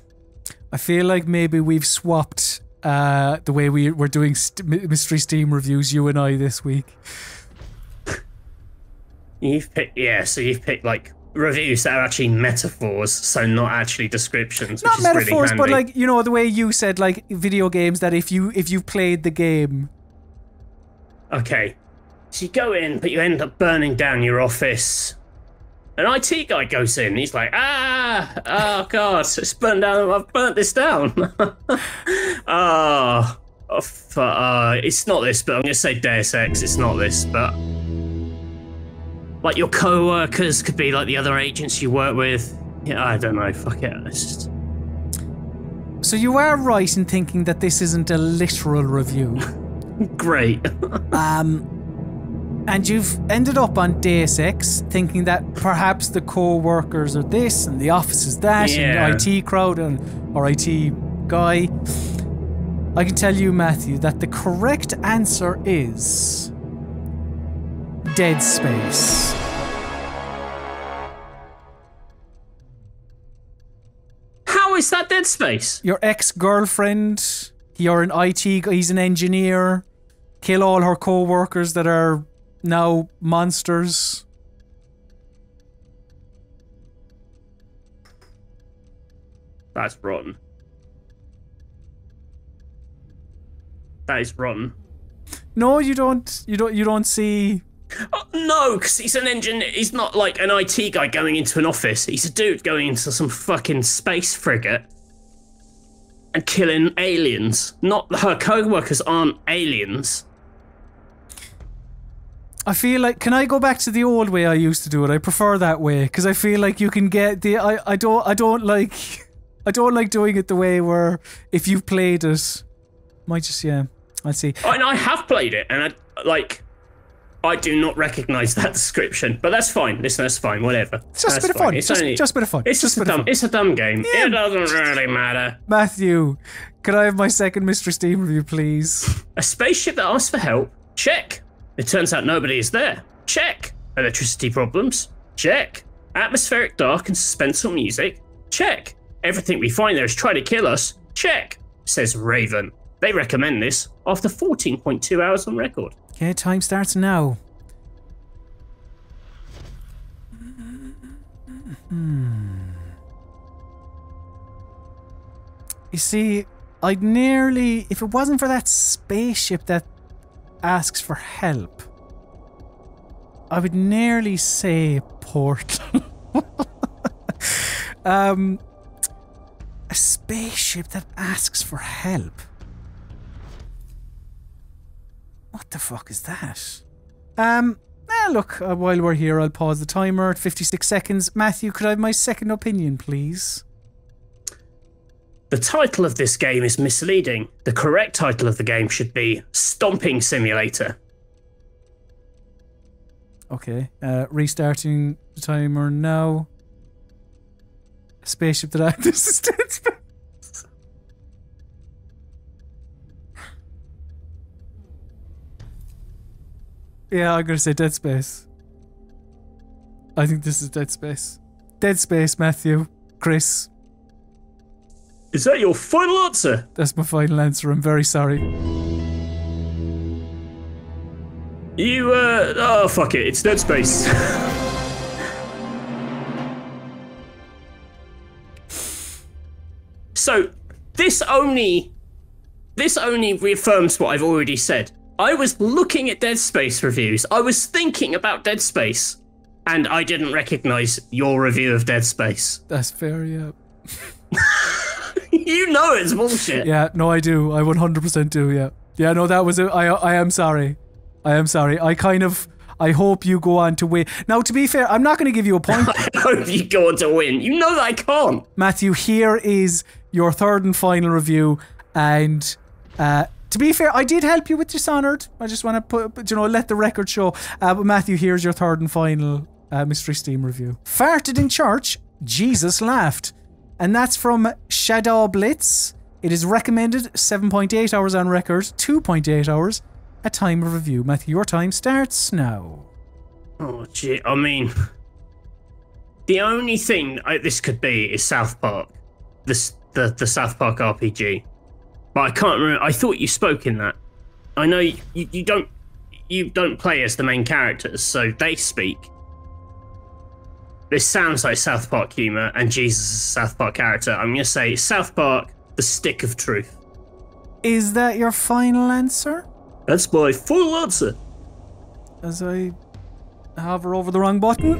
I feel like maybe we've swapped the way we're doing Mystery Steam reviews, you and I, this week. You've picked like reviews that are actually metaphors, so not actually descriptions. Not which is metaphors, really but handy. like, you know, the way you said, like, video games, that if you've played the game. Okay, so you go in, but you end up burning down your office. An IT guy goes in, he's like, oh god, it's burned down, I've burnt this down. It's not this, but I'm going to say Deus Ex, it's not this, but... Like, your co-workers could be like the other agents you work with. Yeah, I don't know, fuck it, it's just... So you are right in thinking that this isn't a literal review. Great. And you've ended up on Deus Ex thinking that perhaps the co-workers are this and the office is that and the IT crowd or IT guy. I can tell you, Matthew, that the correct answer is Dead Space. How is that Dead Space? Your ex-girlfriend, you're an IT guy, he's an engineer, kill all her co-workers that are now monsters. That's rotten. That is rotten. No, you don't see. Oh, no, because he's an engineer. He's not like an IT guy going into an office. He's a dude going into some fucking space frigate and killing aliens. Not her co-workers aren't aliens. I feel like, can I go back to the old way I used to do it? I prefer that way because I feel like you can get the. I don't like doing it the way where if you've played it, might just Let's see. And I have played it, and I do not recognise that description, but that's fine. Listen, that's fine. Whatever. It's just a bit of fun. It's just a bit of fun. It's a dumb game. Yeah. It doesn't really matter. Matthew, could I have my second Mr. Steam review, please? A spaceship that asks for help? Check. It turns out nobody is there. Check. Electricity problems? Check. Atmospheric dark and suspenseful music? Check. Everything we find there is trying to kill us? Check. Says Raven. They recommend this after 14.2 hours on record. Okay, time starts now. You see, I'd nearly, if it wasn't for that spaceship that asks for help, I would nearly say Portal. A spaceship that asks for help. What the fuck is that? Look, while we're here, I'll pause the timer at 56 seconds. Matthew, could I have my second opinion, please? The title of this game is misleading. The correct title of the game should be Stomping Simulator. Okay, restarting the timer now. A spaceship that acts as dead space. Yeah, I'm gonna say Dead Space. I think this is Dead Space. Dead Space, Matthew. Chris. Is that your final answer? That's my final answer. I'm very sorry. You, oh, fuck it. It's Dead Space. So, this only reaffirms what I've already said. I was looking at Dead Space reviews. I was thinking about Dead Space. And I didn't recognise your review of Dead Space. That's fair, yeah. You know it's bullshit. Yeah, no, I do. I 100% do, yeah. Yeah, no, that was it. I am sorry. I am sorry. I hope you go on to win. Now, to be fair, I'm not going to give you a point. I hope you go on to win. You know that I can't. Matthew, here is your third and final review. And to be fair, I did help you with Dishonored. I just want to let the record show. But Matthew, here's your third and final Mystery Steam review. Farted in church, Jesus laughed. And that's from Shadow Blitz. It is recommended 7.8 hours on record, 2.8 hours at time of review. Matthew, your time starts now. Oh, gee. I mean, the only thing this could be is South Park. The South Park RPG. But I can't remember. I thought you spoke in that. I know you don't play as the main characters, so they speak. This sounds like South Park humour, and Jesus is a South Park character. I'm going to say South Park, the Stick of Truth. Is that your final answer? That's my full answer. As I hover over the wrong button.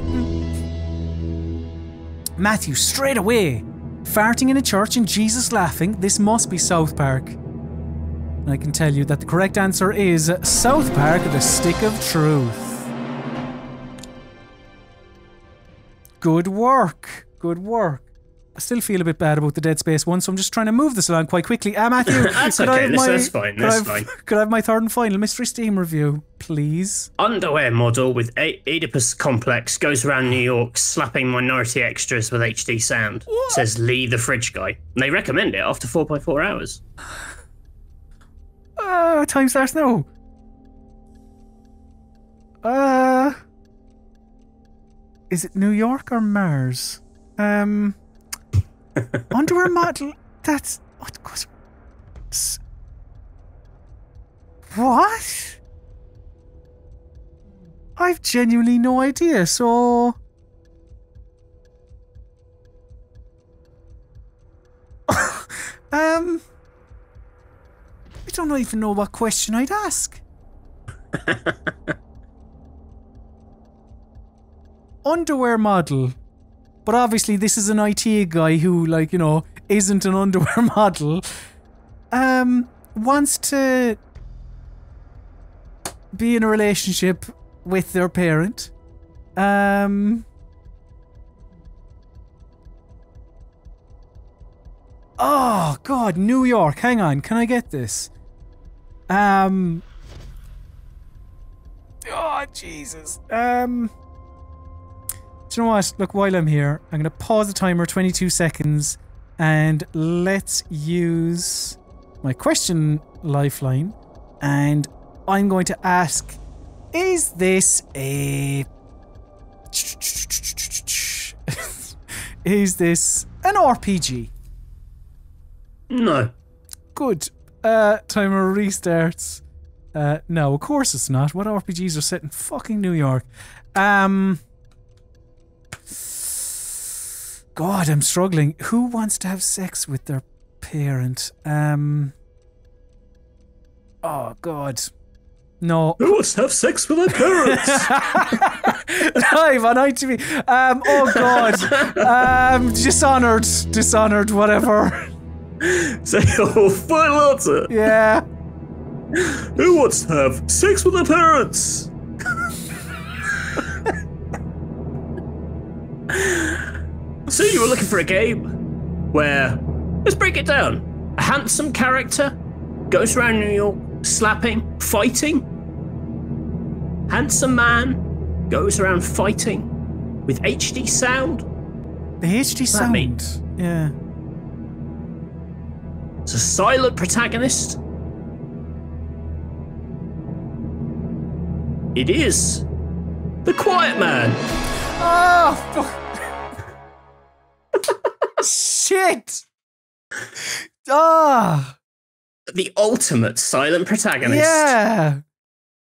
Matthew, straight away. Farting in a church and Jesus laughing. This must be South Park. And I can tell you that the correct answer is South Park, the Stick of Truth. Good work. Good work. I still feel a bit bad about the Dead Space one, so I'm just trying to move this along quite quickly. Matthew, that's okay. That's fine. That's fine. Could I have my third and final Mystery Steam review, please? Underwear model with Oedipus complex goes around New York slapping minority extras with HD sound. What? Says Lee the fridge guy. And they recommend it after 4.4 hours. Time starts now. Is it New York or Mars? Underwear model. That's what? I've genuinely no idea. So, I don't even know what question I'd ask. Underwear model. But obviously this is an IT guy who, like, you know, isn't an underwear model. Wants to be in a relationship with their parent. Oh, God, New York. Hang on, can I get this? Oh, Jesus. Do you know what? Look, while I'm here, I'm going to pause the timer 22 seconds and let's use my question lifeline. And I'm going to ask, is this a... is this an RPG? No. Good. Timer restarts. No, of course it's not. What RPGs are set in fucking New York? God, I'm struggling. Who wants to have sex with their parent? Oh, God. No. Who wants to have sex with their parents? Live on ITV. Oh, God. Dishonored, whatever. Say your final answer. Yeah. Who wants to have sex with their parents? So you were looking for a game where, let's break it down. A handsome character goes around New York slapping, fighting. Handsome man goes around fighting with HD sound. The HD sound? Yeah. It's a silent protagonist. It is the Quiet Man. Oh, shit. Ah. The ultimate silent protagonist. Yeah.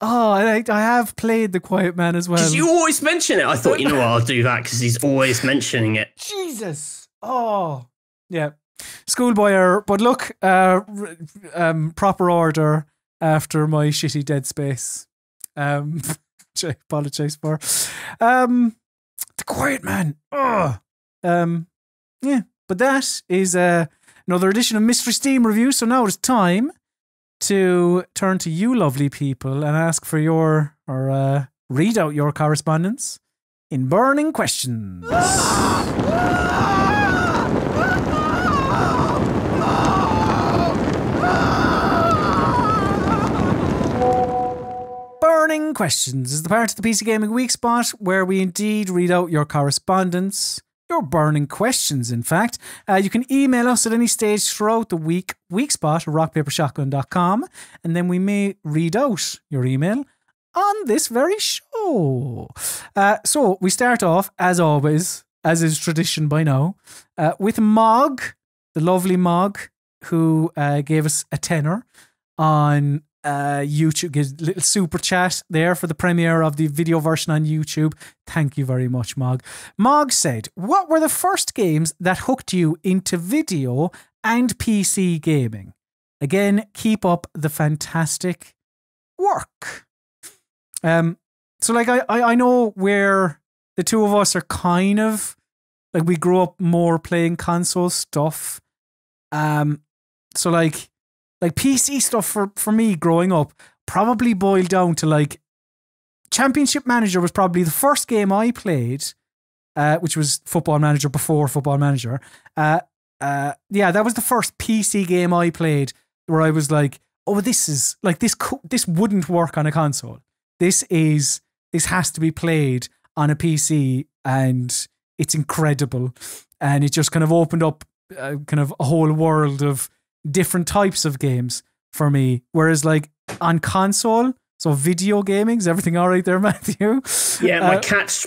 Oh, I have played The Quiet Man as well. Because you always mention it. I thought, you know what, I'll do that because he's always mentioning it. Jesus. Oh. Yeah. Schoolboy, but look, proper order after my shitty Dead Space. Which I apologise for. The Quiet Man. Oh. Yeah. But that is another edition of Mystery Steam Review. So now it's time to turn to you lovely people and ask for your, or read out your correspondence in burning questions. Burning Questions is the part of the PC Gaming Weekspot where we indeed read out your correspondence. Your burning questions, in fact. You can email us at any stage throughout the week, weekspot@rockpapershotgun.com, and then we may read out your email on this very show. So we start off, as always, as is tradition by now, with Mog, the lovely Mog, who gave us a tenner on YouTube, gives a little super chat there for the premiere of the video version on YouTube. Thank you very much, Mog. Mog said, what were the first games that hooked you into video and PC gaming? Again, keep up the fantastic work. So like I know where the two of us are kind of like, we grew up more playing console stuff. So like PC stuff for me growing up probably boiled down to like Championship Manager was probably the first game I played, which was Football Manager before Football Manager. Yeah, that was the first PC game I played where I was like, oh, this is like this wouldn't work on a console. This has to be played on a PC and it's incredible. And it just kind of opened up kind of a whole world of different types of games for me. Whereas like on console, so video gaming, is everything all right there, Matthew? Yeah, my cat's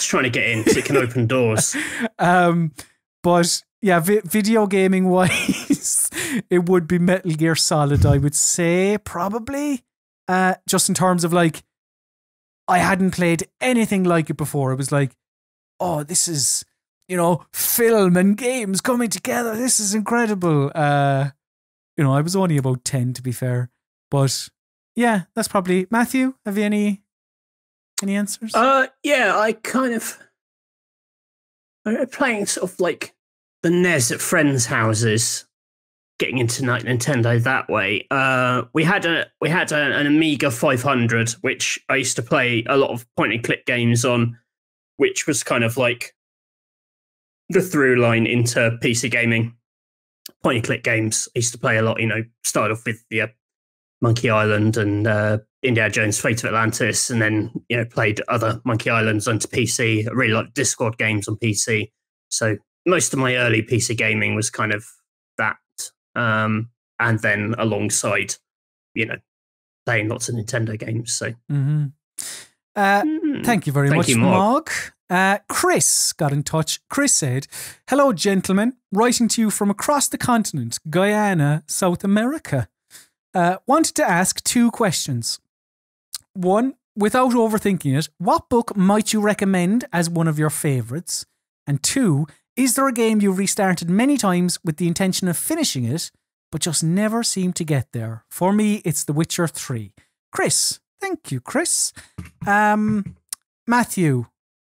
trying to get in because it can open doors. But yeah, video gaming wise, it would be Metal Gear Solid, I would say, probably. Just in terms of like, I hadn't played anything like it before. It was like, oh, this is, you know, film and games coming together. This is incredible. You know, I was only about 10 to be fair. But yeah, that's probably... Matthew, have you any answers? Yeah, I kind of... playing sort of like the NES at friends' houses, getting into Nintendo that way. We had an Amiga 500, which I used to play a lot of point-and-click games on, which was kind of like the through line into PC gaming. Point-and-click games I used to play a lot, you know, started off with the Monkey Island and Indiana Jones Fate of Atlantis, and then, you know, played other Monkey Islands onto PC. I really like Discord games on PC. So most of my early PC gaming was kind of that. And then alongside, you know, playing lots of Nintendo games. So thank you very much, Mog. Chris got in touch. Chris said, hello, gentlemen. Writing to you from across the continent, Guyana, South America. Wanted to ask two questions. One, without overthinking it, what book might you recommend as one of your favourites? And two, is there a game you restarted many times with the intention of finishing it, but just never seemed to get there? For me, it's The Witcher 3. Chris, thank you, Chris. Matthew,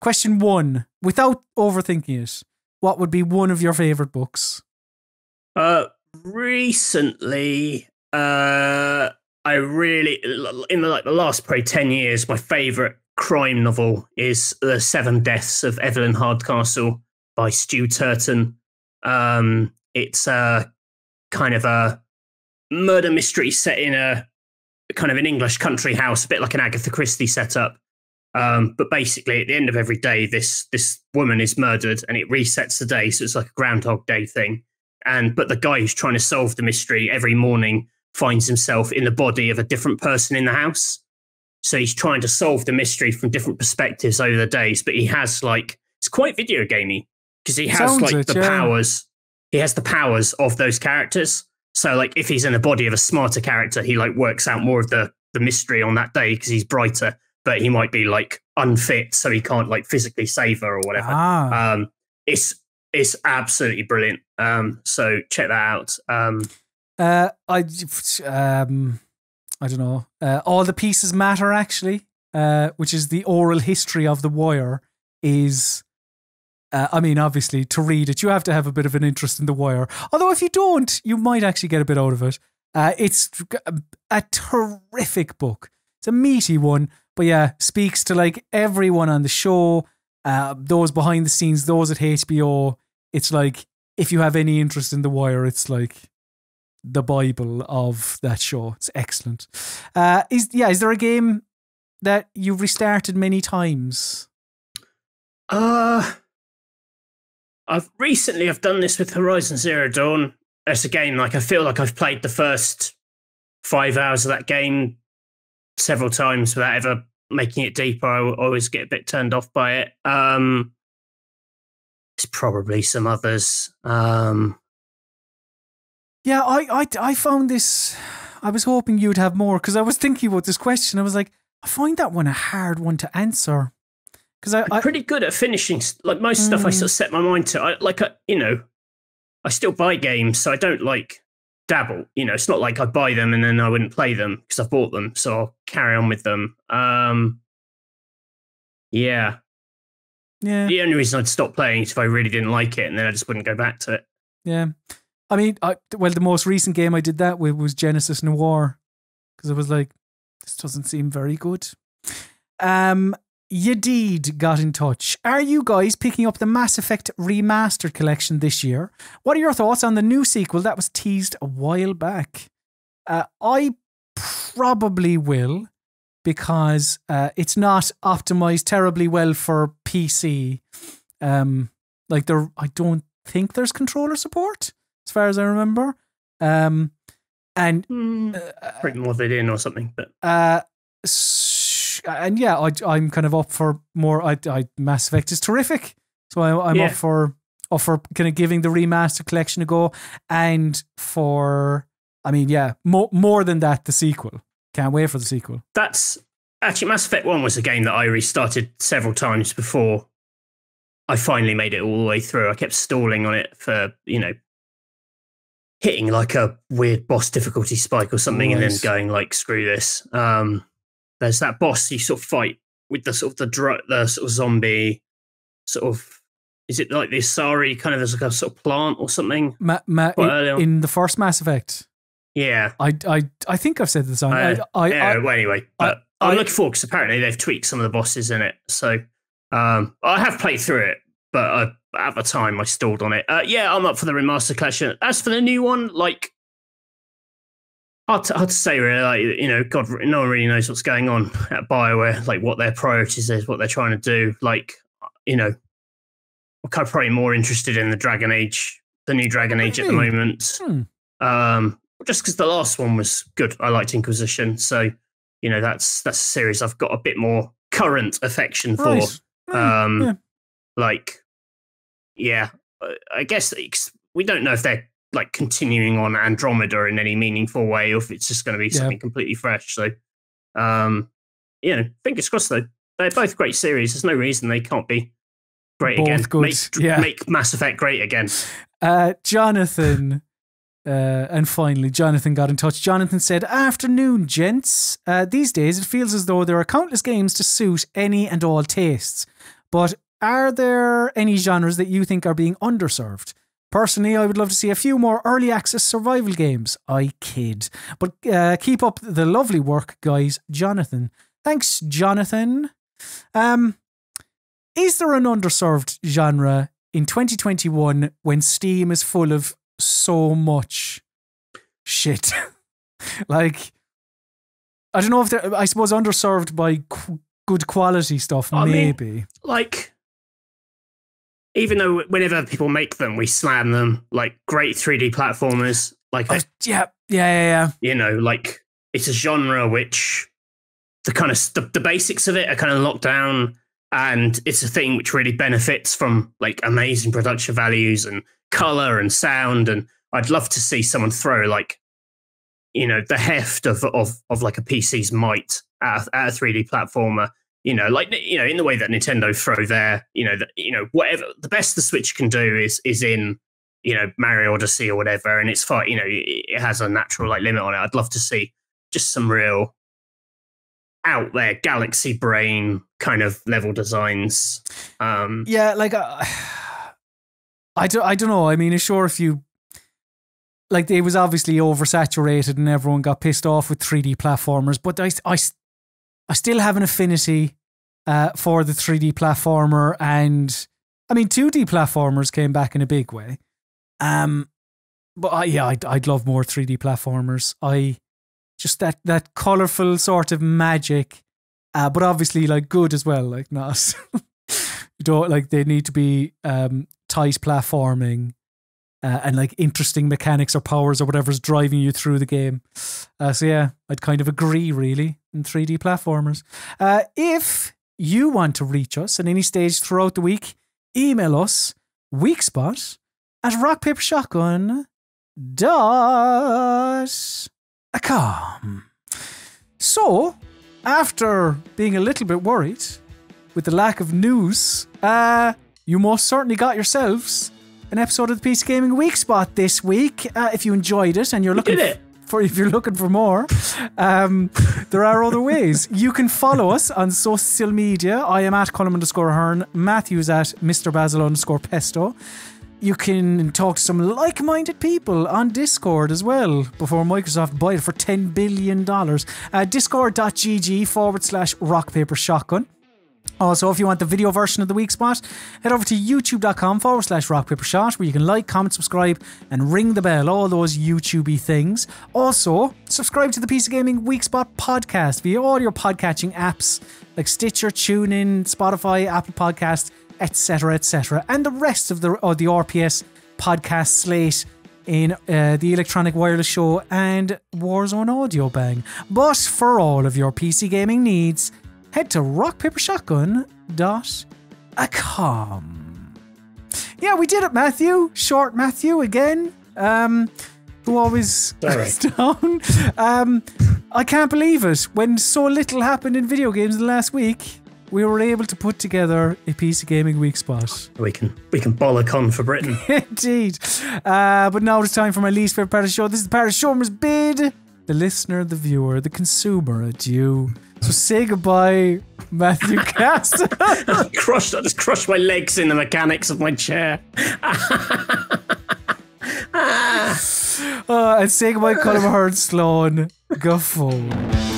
question one, without overthinking it, what would be one of your favourite books? Recently, I really, in the last probably 10 years, my favourite crime novel is The Seven Deaths of Evelyn Hardcastle by Stu Turton. It's a kind of a murder mystery set in a kind of an English country house, a bit like an Agatha Christie setup. But basically, at the end of every day, this woman is murdered, and it resets the day, so it's like a Groundhog Day thing. But the guy who's trying to solve the mystery every morning finds himself in the body of a different person in the house. So he's trying to solve the mystery from different perspectives over the days. But he has like, it's quite video gamey because he has powers. He has the powers of those characters. So like if he's in the body of a smarter character, he like works out more of the mystery on that day because he's brighter, but he might be like unfit, so he can't like physically save her or whatever. It's absolutely brilliant. So check that out. I don't know. All the Pieces Matter, actually, which is the oral history of The Wire, is. I mean, obviously, to read it, you have to have a bit of an interest in The Wire. Although, if you don't, you might actually get a bit out of it. It's a terrific book. It's a meaty one, but yeah, speaks to like everyone on the show, those behind the scenes, those at HBO. It's like, if you have any interest in The Wire, it's like the Bible of that show. It's excellent. Is there a game that you've restarted many times? I've done this with Horizon Zero Dawn. It's a game like I feel like I've played the first 5 hours of that game several times without ever making it deeper. I always get a bit turned off by it. There's probably some others. Yeah, I found this. I was hoping you'd have more because I was thinking about this question. I was like, I find that one a hard one to answer. Because I'm pretty good at finishing, like most stuff I sort of set my mind to. I still buy games, so I don't like dabble. You know, it's not like I buy them and then I wouldn't play them because I've bought them, so I'll carry on with them. Yeah. The only reason I'd stop playing is if I really didn't like it, and then I just wouldn't go back to it. Yeah. I mean, the most recent game I did that with was Genesis Noir, because I was like, this doesn't seem very good. Yadid got in touch. Are you guys picking up the Mass Effect Remastered collection this year? What are your thoughts on the new sequel that was teased a while back? I probably will, because it's not optimized terribly well for PC. I don't think there's controller support, as far as I remember. And pretty more in or something, but and yeah, I'm kind of up for more. Mass Effect is terrific, so I'm up for kind of giving the remastered collection a go, and for more than that, the sequel. Can't wait for the sequel. That's actually Mass Effect 1 was a game that I restarted several times before I finally made it all the way through. I kept stalling on it for hitting like a weird boss difficulty spike or something, and then going like, screw this. There's that boss you sort of fight with the sort of zombie sort of, is it like the Asari kind of, there's like a sort of plant or something? In the first Mass Effect. Yeah. I think I've said this on. Anyway, but I'm looking forward because apparently they've tweaked some of the bosses in it. So I have played through it, but at the time I stalled on it. I'm up for the remaster collection. As for the new one, like, hard to say really. Like, God, no one really knows what's going on at BioWare, like what their priorities is, what they're trying to do. Like, I'm kind of probably more interested in the Dragon Age, the new Dragon Age at the moment. Just because the last one was good. I liked Inquisition, so that's a series I've got a bit more current affection for. I guess we don't know if they're like continuing on Andromeda in any meaningful way, or if it's just going to be something completely fresh. So, fingers crossed though. They're both great series. There's no reason they can't be great both again. Good. Make Mass Effect great again. Jonathan, and finally, Jonathan got in touch. Jonathan said, "Afternoon, gents. These days, it feels as though there are countless games to suit any and all tastes. But are there any genres that you think are being underserved? Personally, I would love to see a few more early access survival games. I kid. But keep up the lovely work, guys. Jonathan." Thanks, Jonathan. Is there an underserved genre in 2021 when Steam is full of so much shit? Like, I don't know if they're, I suppose, underserved by good quality stuff, maybe. I mean, like, even though whenever people make them, we slam them, like great 3D platformers. Like, yeah. like, it's a genre which kind of the basics of it are kind of locked down, and it's a thing which really benefits from like amazing production values and color and sound. And I'd love to see someone throw like, you know, the heft of like a PC's might at a 3D platformer. You know, like, you know, in the way that Nintendo throw their, whatever the best the Switch can do is in, you know, Mario Odyssey or whatever, and it's fine. You know, it has a natural like limit on it. I'd love to see just some real out there galaxy brain kind of level designs. Yeah, like I don't know. I mean, sure, if you like, it was obviously oversaturated and everyone got pissed off with 3D platformers, but I still have an affinity for the 3D platformer, and I mean 2D platformers came back in a big way. But I'd love more 3D platformers. I just that colorful sort of magic, but obviously like good as well. Like not you don't like they need to be tight platforming. And like interesting mechanics or powers or whatever's driving you through the game. So yeah, I'd kind of agree really in 3D platformers. If you want to reach us at any stage throughout the week, email us weekspot@rockpapershotgun.com. So, after being a little bit worried with the lack of news, you most certainly got yourselves an episode of the PC Gaming Weekspot this week. If you enjoyed it and you're looking if you're looking for more, there are other ways. You can follow us on social media. I am at Colm_Hearn. Matthew's at Mr. Basil_Pesto. You can talk to some like-minded people on Discord as well before Microsoft buy it for $10 billion. Discord.gg/rockpapershotgun. Also, if you want the video version of the Weekspot, head over to youtube.com/rockpapershot, where you can like, comment, subscribe, and ring the bell, all those YouTubey things. Also, subscribe to the PC Gaming Weekspot podcast via all your podcatching apps like Stitcher, TuneIn, Spotify, Apple Podcasts, etc., etc., and the rest of the RPS podcast slate in the Electronic Wireless Show and Warzone Audio Bang. But for all of your PC gaming needs, head to rockpapershotgun.com. Yeah, we did it, Matthew. Short Matthew again. Who always goes down. I can't believe it. When so little happened in video games in the last week, we were able to put together a PC Gaming Weekspot. We can bollock on for Britain. Indeed. But now it's time for my least favourite part of the show. This is the part of the show where bid the listener, the viewer, the consumer adieu. So say goodbye, Matthew Cass. I just crushed my legs in the mechanics of my chair. And say goodbye, Colm Sloan. Go forward.